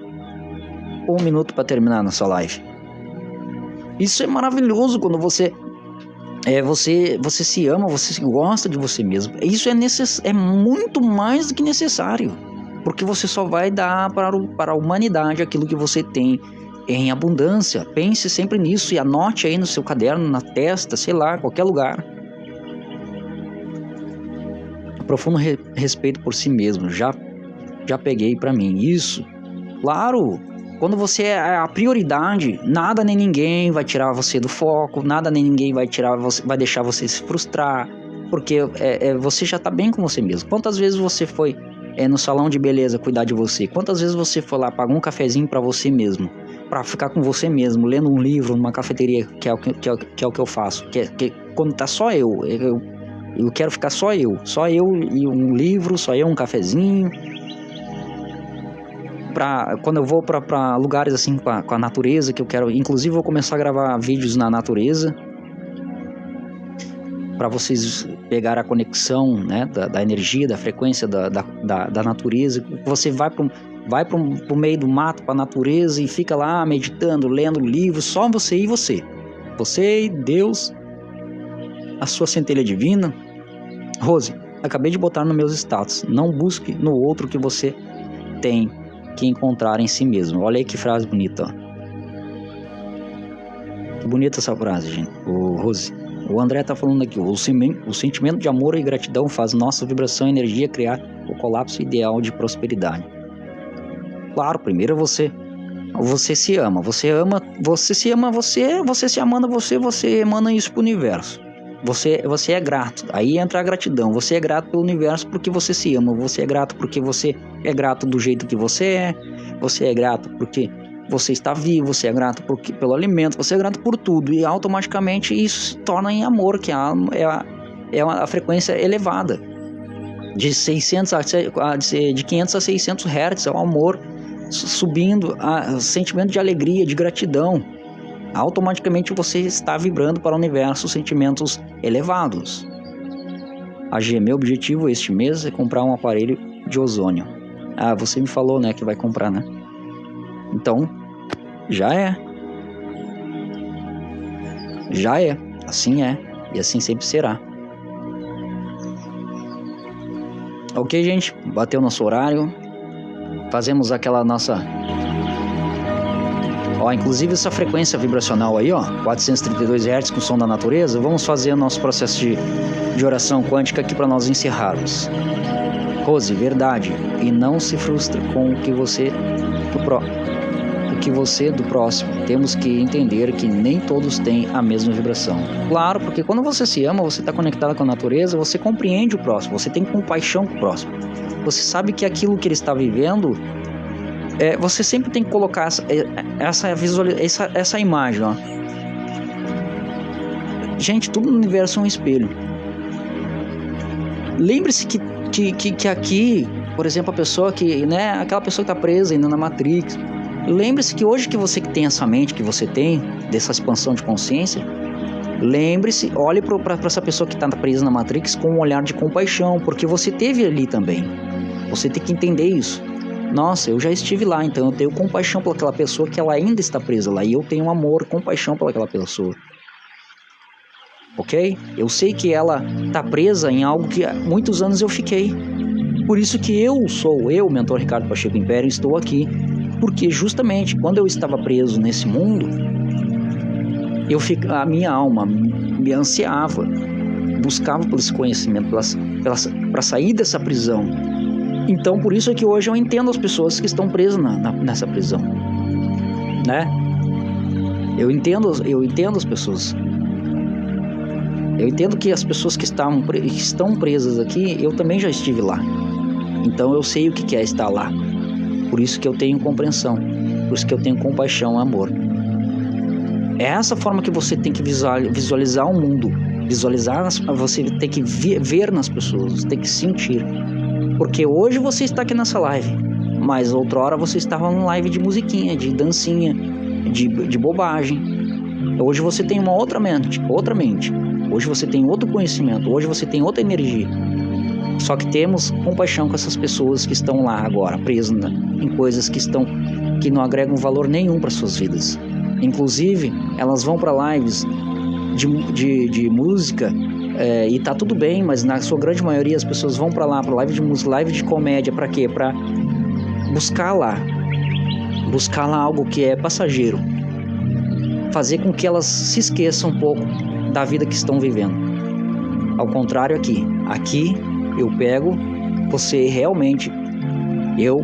A: 1 minuto para terminar nossa live. Isso é maravilhoso quando você se ama, você gosta de você mesmo. Isso é muito mais do que necessário, porque você só vai dar para a humanidade aquilo que você tem em abundância. Pense sempre nisso e anote aí no seu caderno, na testa, sei lá, qualquer lugar. Profundo respeito por si mesmo. Já peguei para mim isso. Claro. Quando você é a prioridade, nada nem ninguém vai tirar você do foco, nada nem ninguém vai deixar você se frustrar, porque você já está bem com você mesmo. Quantas vezes você foi no salão de beleza cuidar de você? Quantas vezes você foi lá, pagou um cafezinho para você mesmo, para ficar com você mesmo, lendo um livro numa cafeteria, que é o que eu faço, que quando tá só eu quero ficar só eu e um livro, só eu, um cafezinho. Quando eu vou para lugares assim com a natureza, que eu quero, inclusive vou começar a gravar vídeos na natureza para vocês pegar a conexão, né, da energia, da frequência da natureza. Você vai pro meio do mato, para a natureza, e fica lá meditando, lendo livros, só você e você e Deus, a sua centelha divina. Rose, acabei de botar nos meus status, não busque no outro que você tem que encontrar em si mesmo. Olha aí que frase bonita, ó. Que bonita essa frase, gente. Rose, O André tá falando aqui, o sentimento de amor e gratidão faz nossa vibração e energia criar o colapso ideal de prosperidade. Claro, primeiro você se ama, você se amando você emana isso pro universo. Você é grato, aí entra a gratidão. Você é grato pelo universo porque você se ama, você é grato porque você é grato do jeito que você é grato porque você está vivo, você é grato pelo alimento, você é grato por tudo, e automaticamente isso se torna em amor, que é a frequência elevada, de 500 a 600 Hz, é o amor subindo, sentimento de alegria, de gratidão. Automaticamente você está vibrando para o universo sentimentos elevados. Meu objetivo este mês é comprar um aparelho de ozônio. Você me falou, né, que vai comprar, né? Então, já é, assim é, e assim sempre será. Ok, gente, bateu nosso horário, fazemos aquela nossa... inclusive essa frequência vibracional aí, 432 Hz com som da natureza, vamos fazer o nosso processo de oração quântica aqui para nós encerrarmos. Rose, verdade, e não se frustre com o que você do próximo. Temos que entender que nem todos têm a mesma vibração. Claro, porque quando você se ama, você está conectado com a natureza, você compreende o próximo, você tem compaixão com o próximo. Você sabe que aquilo que ele está vivendo, você sempre tem que colocar essa imagem, Gente, tudo no universo é um espelho. Lembre-se que aqui, por exemplo, aquela pessoa que está presa ainda na Matrix, lembre-se que hoje que você tem essa mente que você tem, dessa expansão de consciência, lembre-se, olhe para essa pessoa que está presa na Matrix com um olhar de compaixão, porque você teve ali também. Você tem que entender isso. Nossa, eu já estive lá, então eu tenho compaixão por aquela pessoa que ela ainda está presa lá, e eu tenho amor, compaixão por aquela pessoa. Ok? Eu sei que ela está presa em algo que há muitos anos eu fiquei. Por isso que eu, mentor Ricardo Pacheco Império, estou aqui. Porque justamente quando eu estava preso nesse mundo, a minha alma me ansiava, buscava por esse conhecimento, para sair dessa prisão. Então por isso é que hoje eu entendo as pessoas que estão presas nessa prisão, né? Eu entendo as pessoas. Eu entendo que as pessoas que estão presas aqui, eu também já estive lá. Então eu sei o que é estar lá. Por isso que eu tenho compreensão, por isso que eu tenho compaixão, amor. É essa forma que você tem que visualizar o mundo. Você tem que ver nas pessoas, você tem que sentir. Porque hoje você está aqui nessa live, mas outrora você estava numa live de musiquinha, de dancinha, de bobagem. Hoje você tem uma outra mente. Hoje você tem outro conhecimento, hoje você tem outra energia. Só que temos compaixão com essas pessoas que estão lá agora, presas em coisas que não agregam valor nenhum para suas vidas. Inclusive, elas vão para lives de música, e tá tudo bem, mas na sua grande maioria as pessoas vão para lá, para live de música, live de comédia, para quê? Para buscar lá algo que é passageiro. Fazer com que elas se esqueçam um pouco da vida que estão vivendo. Ao contrário aqui eu pego você realmente, eu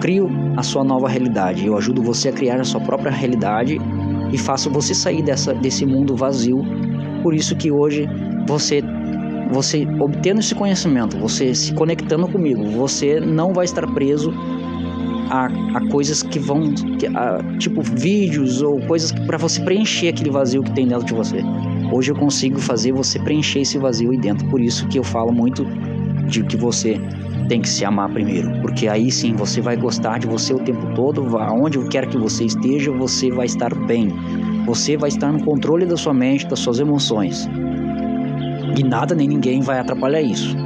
A: crio a sua nova realidade, eu ajudo você a criar a sua própria realidade e faço você sair desse mundo vazio. Por isso que hoje você obtendo esse conhecimento, você se conectando comigo, você não vai estar preso a coisas tipo vídeos ou coisas para você preencher aquele vazio que tem dentro de você. Hoje eu consigo fazer você preencher esse vazio aí dentro. Por isso que eu falo muito de que você tem que se amar primeiro, porque aí sim você vai gostar de você o tempo todo. Aonde quer que você esteja, você vai estar bem, você vai estar no controle da sua mente, das suas emoções, e nada nem ninguém vai atrapalhar isso.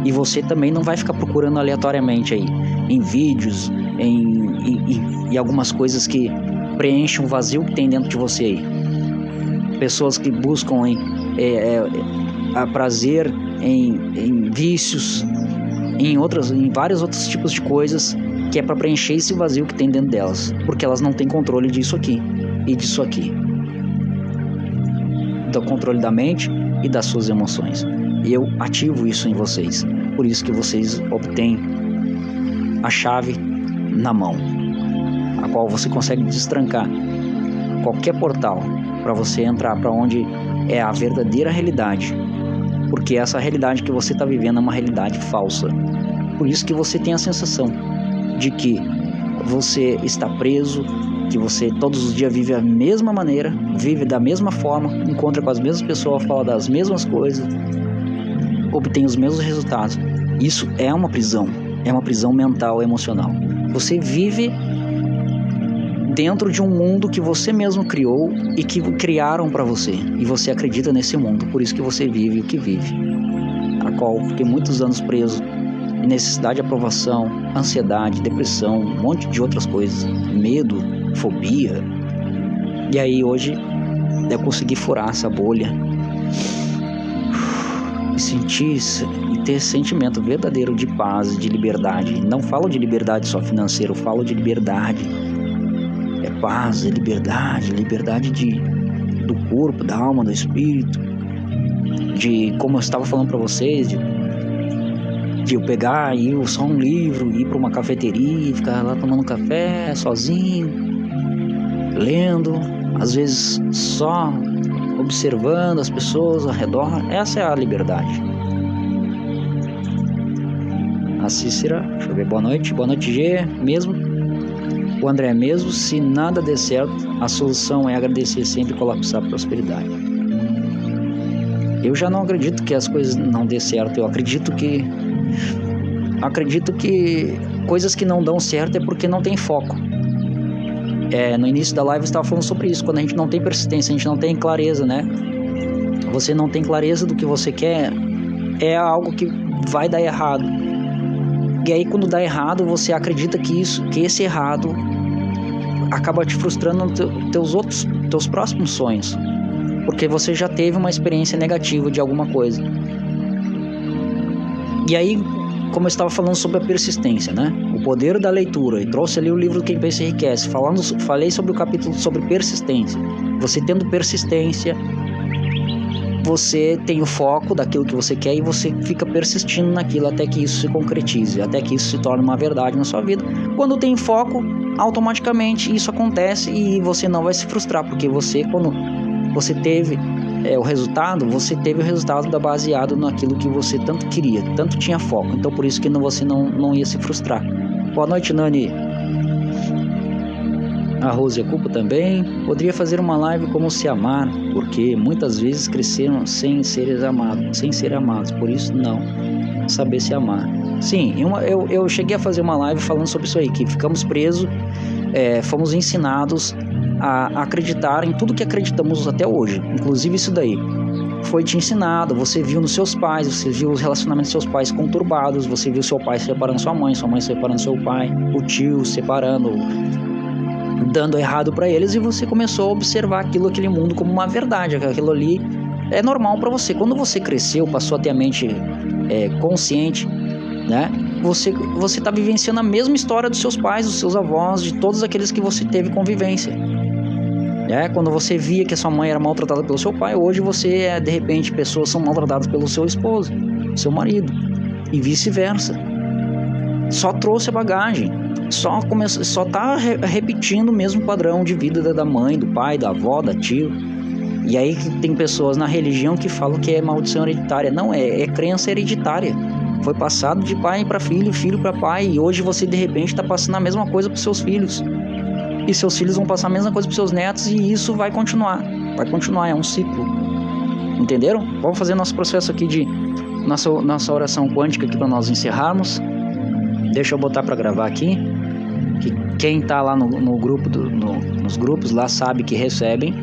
A: E você também não vai ficar procurando aleatoriamente aí em vídeos, em algumas coisas que preenchem o vazio que tem dentro de você aí. Pessoas que buscam a prazer em vícios, em vários outros tipos de coisas, que é para preencher esse vazio que tem dentro delas, porque elas não têm controle disso aqui e disso aqui. Do controle da mente, e das suas emoções. E eu ativo isso em vocês. Por isso que vocês obtêm a chave na mão, a qual você consegue destrancar qualquer portal para você entrar para onde é a verdadeira realidade. Porque essa realidade que você está vivendo é uma realidade falsa. Por isso que você tem a sensação de que você está preso, que você todos os dias vive da mesma maneira, vive da mesma forma, encontra com as mesmas pessoas, fala das mesmas coisas, obtém os mesmos resultados. Isso é uma prisão mental, emocional. Você vive dentro de um mundo que você mesmo criou e que criaram para você, e você acredita nesse mundo, por isso que você vive o que vive, a qual fiquei muitos anos preso, necessidade de aprovação, ansiedade, depressão, um monte de outras coisas, medo, fobia. E aí hoje eu consegui furar essa bolha e sentir e ter esse sentimento verdadeiro de paz, de liberdade. Não falo de liberdade só financeira, eu falo de liberdade. É paz, é liberdade do corpo, da alma, do espírito, de, como eu estava falando para vocês, de eu pegar e ir só um livro, ir para uma cafeteria, ficar lá tomando café sozinho, lendo, às vezes só observando as pessoas ao redor. Essa é a liberdade. A Cícera, deixa eu ver, boa noite G, mesmo. O André, mesmo se nada der certo, a solução é agradecer sempre e colapsar a prosperidade. Eu já não acredito que as coisas não dê certo. Eu acredito que coisas que não dão certo é porque não tem foco. No início da live eu estava falando sobre isso. Quando a gente não tem persistência, a gente não tem clareza, né? Você não tem clareza do que você quer, é algo que vai dar errado. E aí quando dá errado, você acredita que esse errado acaba te frustrando nos teus próximos sonhos, porque você já teve uma experiência negativa de alguma coisa. E aí, como eu estava falando sobre a persistência, né? O poder da leitura, e trouxe ali o livro Quem Pensa Enriquece, falei sobre o capítulo sobre persistência. Você tendo persistência, você tem o foco daquilo que você quer e você fica persistindo naquilo até que isso se concretize, até que isso se torne uma verdade na sua vida. Quando tem foco, automaticamente isso acontece e você não vai se frustrar, porque você, quando você teve o resultado, você teve o resultado baseado naquilo que você tanto queria, tanto tinha foco. Então por isso que você não ia se frustrar. Boa noite, Nani. A Rose, a culpa também. Poderia fazer uma live como se amar, porque muitas vezes cresceram sem ser amados, por isso não saber se amar. Sim, eu cheguei a fazer uma live falando sobre isso aí, que ficamos presos, fomos ensinados a acreditar em tudo que acreditamos até hoje, inclusive isso daí. Foi te ensinado, você viu nos seus pais, você viu os relacionamentos dos seus pais conturbados, você viu seu pai separando sua mãe separando seu pai, o tio separando, dando errado para eles, e você começou a observar aquele mundo como uma verdade, aquilo ali é normal para você. Quando você cresceu, passou a ter a mente consciente, né? Você está vivenciando a mesma história dos seus pais, dos seus avós, de todos aqueles que você teve convivência. Quando você via que a sua mãe era maltratada pelo seu pai, hoje você, de repente, pessoas são maltratadas pelo seu esposo, seu marido, e vice-versa. Só trouxe a bagagem, só está repetindo o mesmo padrão de vida da mãe, do pai, da avó, da tio. E aí tem pessoas na religião que falam que é maldição hereditária. Não, é crença hereditária. Foi passado de pai para filho, filho para pai, e hoje você de repente está passando a mesma coisa para os seus filhos. E seus filhos vão passar a mesma coisa para os seus netos, e isso vai continuar, é um ciclo. Entenderam? Vamos fazer nosso processo aqui de nossa oração quântica aqui para nós encerrarmos. Deixa eu botar para gravar aqui, que quem está lá no grupo, nos grupos lá sabe que recebem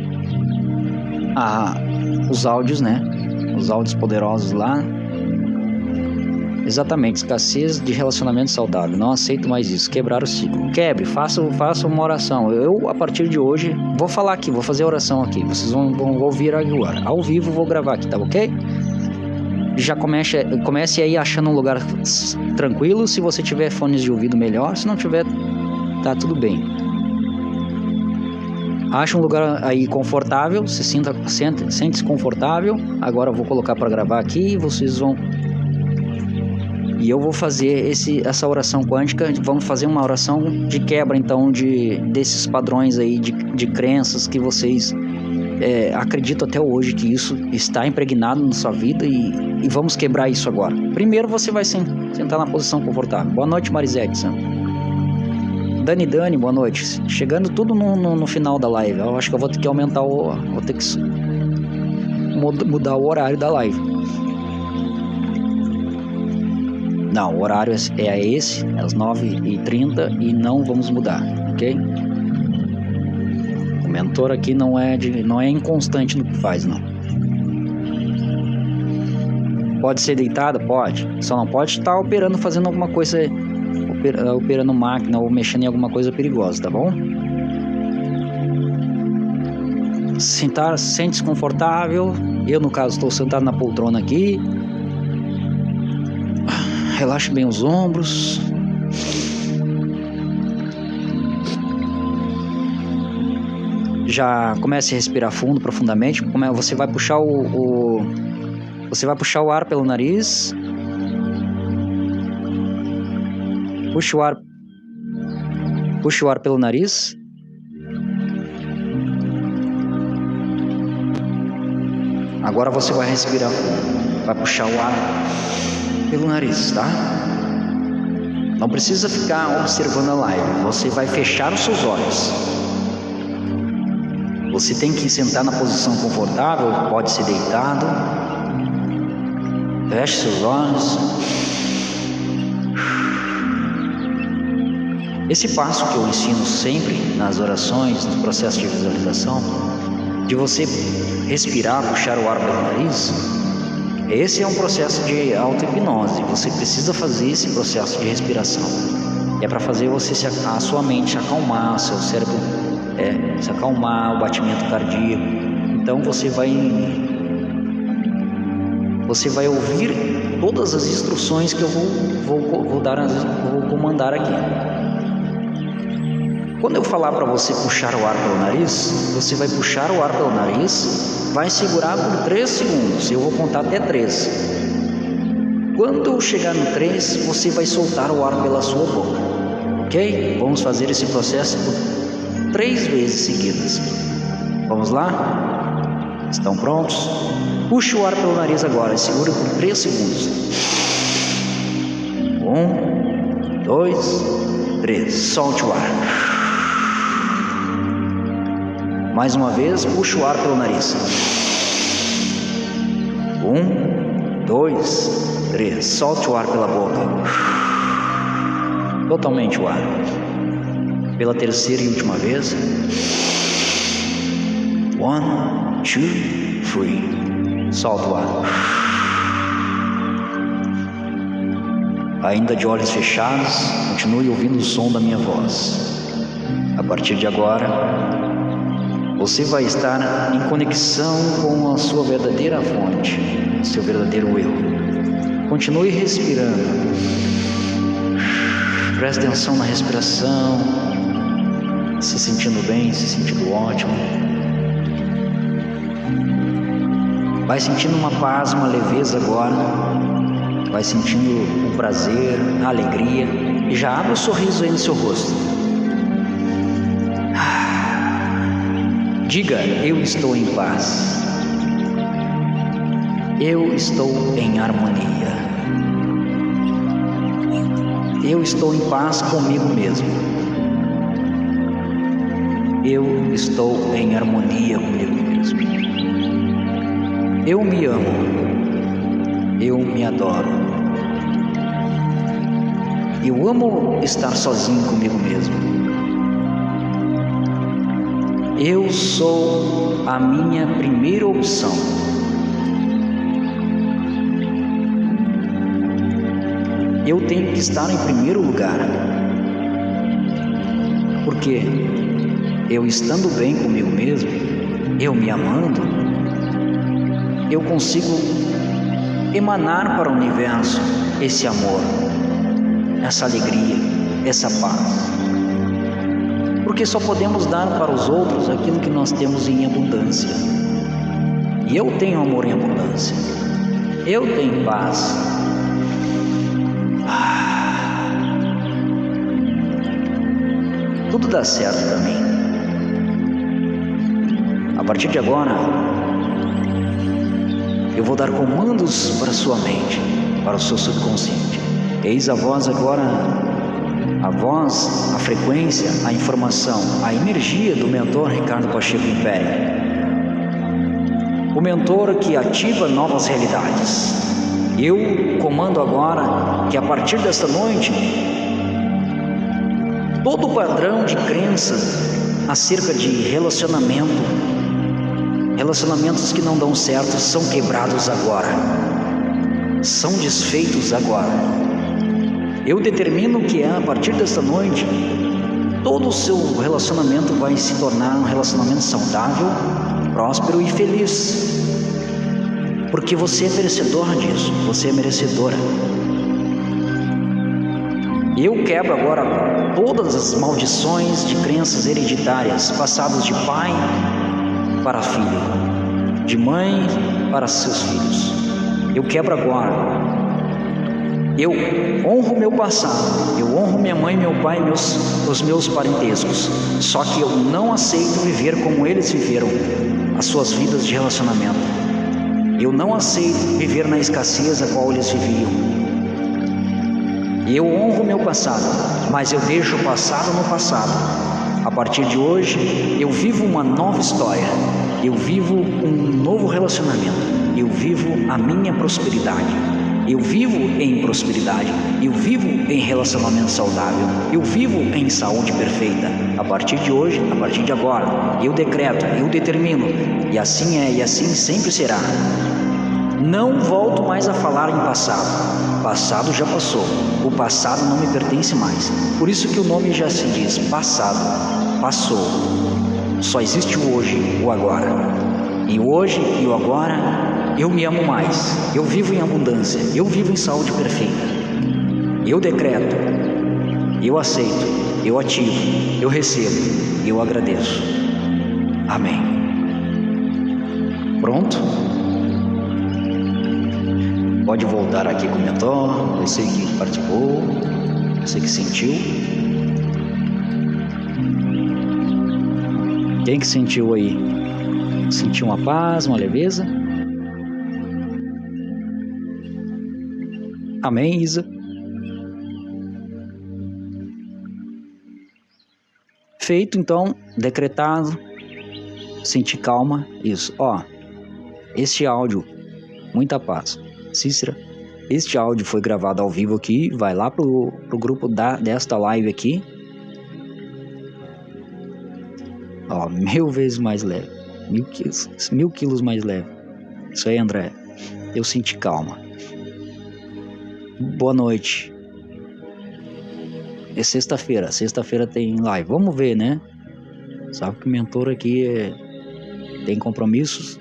A: os áudios, né? Os áudios poderosos lá. Exatamente, escassez de relacionamento saudável. Não aceito mais isso. Quebrar o ciclo. Quebre, faça uma oração. Eu, a partir de hoje, vou falar aqui, vou fazer a oração aqui. Vocês vão ouvir agora. Ao vivo, vou gravar aqui, tá ok? Já comece aí achando um lugar tranquilo. Se você tiver fones de ouvido, melhor. Se não tiver, tá tudo bem. Acha um lugar aí confortável, sente-se confortável. Agora eu vou colocar para gravar aqui e vocês vão... E eu vou fazer essa oração quântica. Vamos fazer uma oração de quebra, então, desses padrões aí de crenças que vocês acreditam até hoje, que isso está impregnado na sua vida, e vamos quebrar isso agora. Primeiro você vai sentar na posição confortável. Boa noite, Marisete. Dani, boa noite. Chegando tudo no final da live. Eu acho que eu vou ter que aumentar vou ter que mudar o horário da live. Não, o horário é esse, às 9h30, e não vamos mudar, ok? O mentor aqui não é inconstante no que faz, não. Pode ser deitado? Pode. Só não pode estar fazendo alguma coisa, operando máquina ou mexendo em alguma coisa perigosa, tá bom? Sente-se confortável. Eu, no caso, estou sentado na poltrona aqui. Relaxe bem os ombros. Já comece a respirar fundo, profundamente. Você vai puxar você vai puxar o ar pelo nariz. Puxa o ar pelo nariz. Agora você vai respirar fundo. Vai puxar o ar pelo nariz, tá? Não precisa ficar observando a live. Você vai fechar os seus olhos. Você tem que sentar na posição confortável. Pode ser deitado. Feche seus olhos. Esse passo que eu ensino sempre nas orações, no processo de visualização, de você respirar, puxar o ar pelo nariz, esse é um processo de auto-hipnose. Você precisa fazer esse processo de respiração. É para fazer a sua mente se acalmar, seu cérebro se acalmar, o batimento cardíaco. Então você vai ouvir todas as instruções que eu vou comandar aqui. Quando eu falar para você puxar o ar pelo nariz, você vai puxar o ar pelo nariz, vai segurar por 3 segundos. Eu vou contar até 3. Quando eu chegar no 3, você vai soltar o ar pela sua boca. Ok? Vamos fazer esse processo por 3 vezes seguidas. Vamos lá? Estão prontos? Puxe o ar pelo nariz agora e segure por 3 segundos. 1, 2, 3. Solte o ar. Mais uma vez, puxe o ar pelo nariz. 1, 2, 3. Solte o ar pela boca. Totalmente o ar. Pela terceira e última vez. 1, 2, 3. Solta o ar. Ainda de olhos fechados, continue ouvindo o som da minha voz. A partir de agora, você vai estar em conexão com a sua verdadeira fonte, seu verdadeiro eu. Continue respirando. Preste atenção na respiração, se sentindo bem, se sentindo ótimo. Vai sentindo uma paz, uma leveza agora. Vai sentindo o prazer, a alegria. E já abre o sorriso aí no seu rosto. Diga: eu estou em paz. Eu estou em harmonia. Eu estou em paz comigo mesmo. Eu estou em harmonia comigo mesmo. Eu me amo. Eu me adoro. Eu amo estar sozinho comigo mesmo. Eu sou a minha primeira opção. Eu tenho que estar em primeiro lugar. Porque eu estando bem comigo mesmo, eu me amando, eu consigo emanar para o universo esse amor, essa alegria, essa paz. Por porque só podemos dar para os outros aquilo que nós temos em abundância. E eu tenho amor em abundância. Eu tenho paz. Tudo dá certo para mim. A partir de agora, eu vou dar comandos para a sua mente, para o seu subconsciente. Eis a voz agora, a voz, a frequência, a informação, a energia do mentor Ricardo Pacheco Império. O mentor que ativa novas realidades. Eu comando agora que a partir desta noite, todo o padrão de crenças acerca de relacionamentos que não dão certo são quebrados agora, são desfeitos agora. Eu determino que a partir desta noite, todo o seu relacionamento vai se tornar um relacionamento saudável, próspero e feliz. Porque você é merecedor disso, você é merecedora. Eu quebro agora todas as maldições de crenças hereditárias, passadas de pai para filho, de mãe para seus filhos. Eu quebro agora. Eu honro meu passado, eu honro minha mãe, meu pai, os meus parentescos. Só que eu não aceito viver como eles viveram as suas vidas de relacionamento. Eu não aceito viver na escassez a qual eles viviam. Eu honro meu passado, mas eu deixo o passado no passado. A partir de hoje, eu vivo uma nova história. Eu vivo um novo relacionamento. Eu vivo a minha prosperidade. Eu vivo em prosperidade. Eu vivo em relacionamento saudável. Eu vivo em saúde perfeita. A partir de hoje, a partir de agora, eu decreto, eu determino. E assim é, e assim sempre será. Não volto mais a falar em passado. Passado já passou. O passado não me pertence mais. Por isso que o nome já se diz passado. Passou. Só existe o hoje, o agora. E o hoje e o agora, eu me amo mais. Eu vivo em abundância. Eu vivo em saúde perfeita. Eu decreto. Eu aceito. Eu ativo. Eu recebo. Eu agradeço. Amém. Pronto? Pode voltar aqui com o mentor, você que participou, você que sentiu. Quem que sentiu aí? Sentiu uma paz, uma leveza? Amém, Isa? Feito, então, decretado, senti calma, isso. Ó, este áudio, muita paz. Cícera, este áudio foi gravado ao vivo aqui, vai lá pro grupo desta live aqui. Ó, 1000 vezes mais leve, 1000 quilos mais leve. Isso aí, André, eu senti calma. Boa noite. É sexta-feira tem live, vamos ver, né? Sabe que o mentor aqui tem compromissos.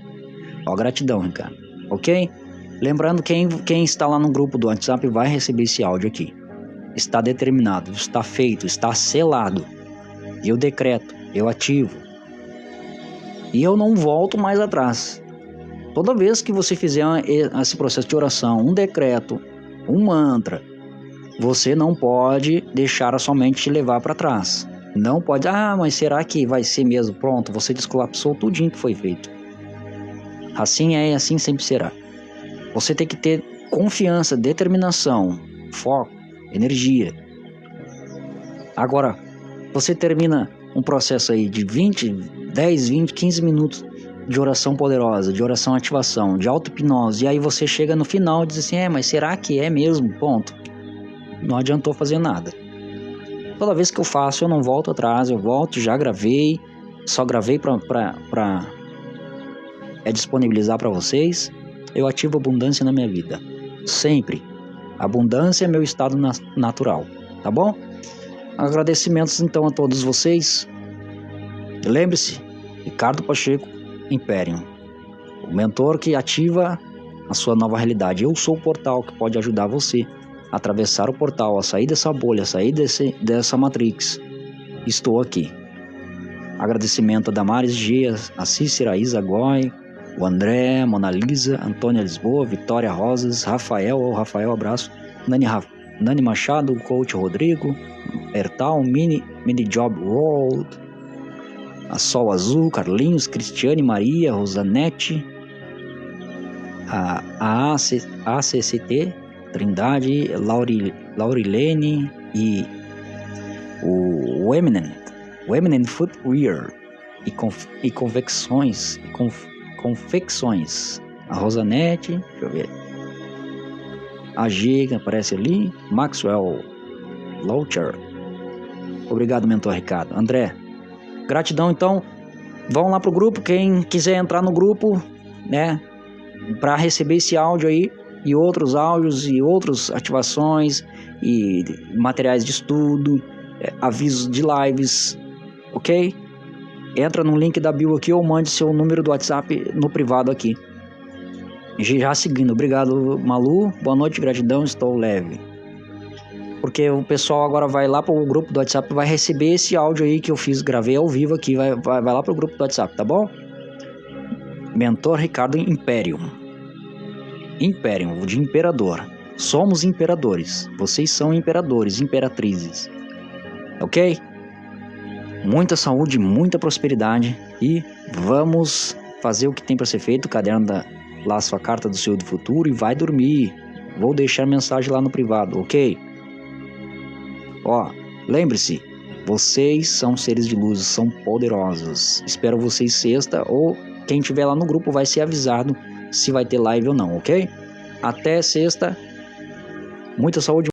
A: Ó, gratidão, Ricardo, ok? Lembrando, quem está lá no grupo do WhatsApp vai receber esse áudio aqui. Está determinado, está feito, está selado. Eu decreto, eu ativo. E eu não volto mais atrás. Toda vez que você fizer esse processo de oração, um decreto, um mantra, você não pode deixar a sua mente te levar para trás. Não pode, mas será que vai ser mesmo? Pronto, você descolapsou tudinho que foi feito. Assim é e assim sempre será. Você tem que ter confiança, determinação, foco, energia. Agora, você termina um processo aí de 10, 20, 15 minutos de oração poderosa, de oração ativação, de auto-hipnose, e aí você chega no final e diz assim, mas será que é mesmo? Ponto. Não adiantou fazer nada. Toda vez que eu faço, eu não volto atrás, eu volto, já gravei, só gravei para disponibilizar para vocês. Eu ativo abundância na minha vida. Sempre. Abundância é meu estado natural. Tá bom? Agradecimentos então a todos vocês. Lembre-se, Ricardo Pacheco Império. O mentor que ativa a sua nova realidade. Eu sou o portal que pode ajudar você a atravessar o portal, a sair dessa bolha, a sair dessa matrix. Estou aqui. Agradecimento a Damares G, a Cícera, a Isa Goy, o André, Mona Lisa, Antônia Lisboa, Vitória Rosas, Rafael, abraço, Nani Machado, Coach Rodrigo, Ertal, Mini Job World, a Sol Azul, Carlinhos, Cristiane Maria, Rosanete, a ACCT, Trindade, Laurilene e o Eminent Footwear e confecções, a Rosanete, deixa eu ver, a G que aparece ali, Maxwell Loucher, obrigado, mentor Ricardo. André, gratidão. Então vão lá pro grupo, quem quiser entrar no grupo, né, para receber esse áudio aí e outros áudios e outras ativações e materiais de estudo, avisos de lives, ok? Entra no link da bio aqui ou mande seu número do WhatsApp no privado aqui. Já seguindo, obrigado Malu, boa noite, gratidão, estou leve. Porque o pessoal agora vai lá pro grupo do WhatsApp, vai receber esse áudio aí que eu gravei ao vivo aqui, vai lá pro grupo do WhatsApp, tá bom? Mentor Ricardo Imperium, de imperador. Somos imperadores, vocês são imperadores, imperatrizes, ok? Muita saúde, muita prosperidade e vamos fazer o que tem para ser feito. Caderno lá sua carta do seu do futuro e vai dormir. Vou deixar mensagem lá no privado, ok? Ó, lembre-se, vocês são seres de luz, são poderosos. Espero vocês sexta ou quem estiver lá no grupo vai ser avisado se vai ter live ou não, ok? Até sexta. Muita saúde.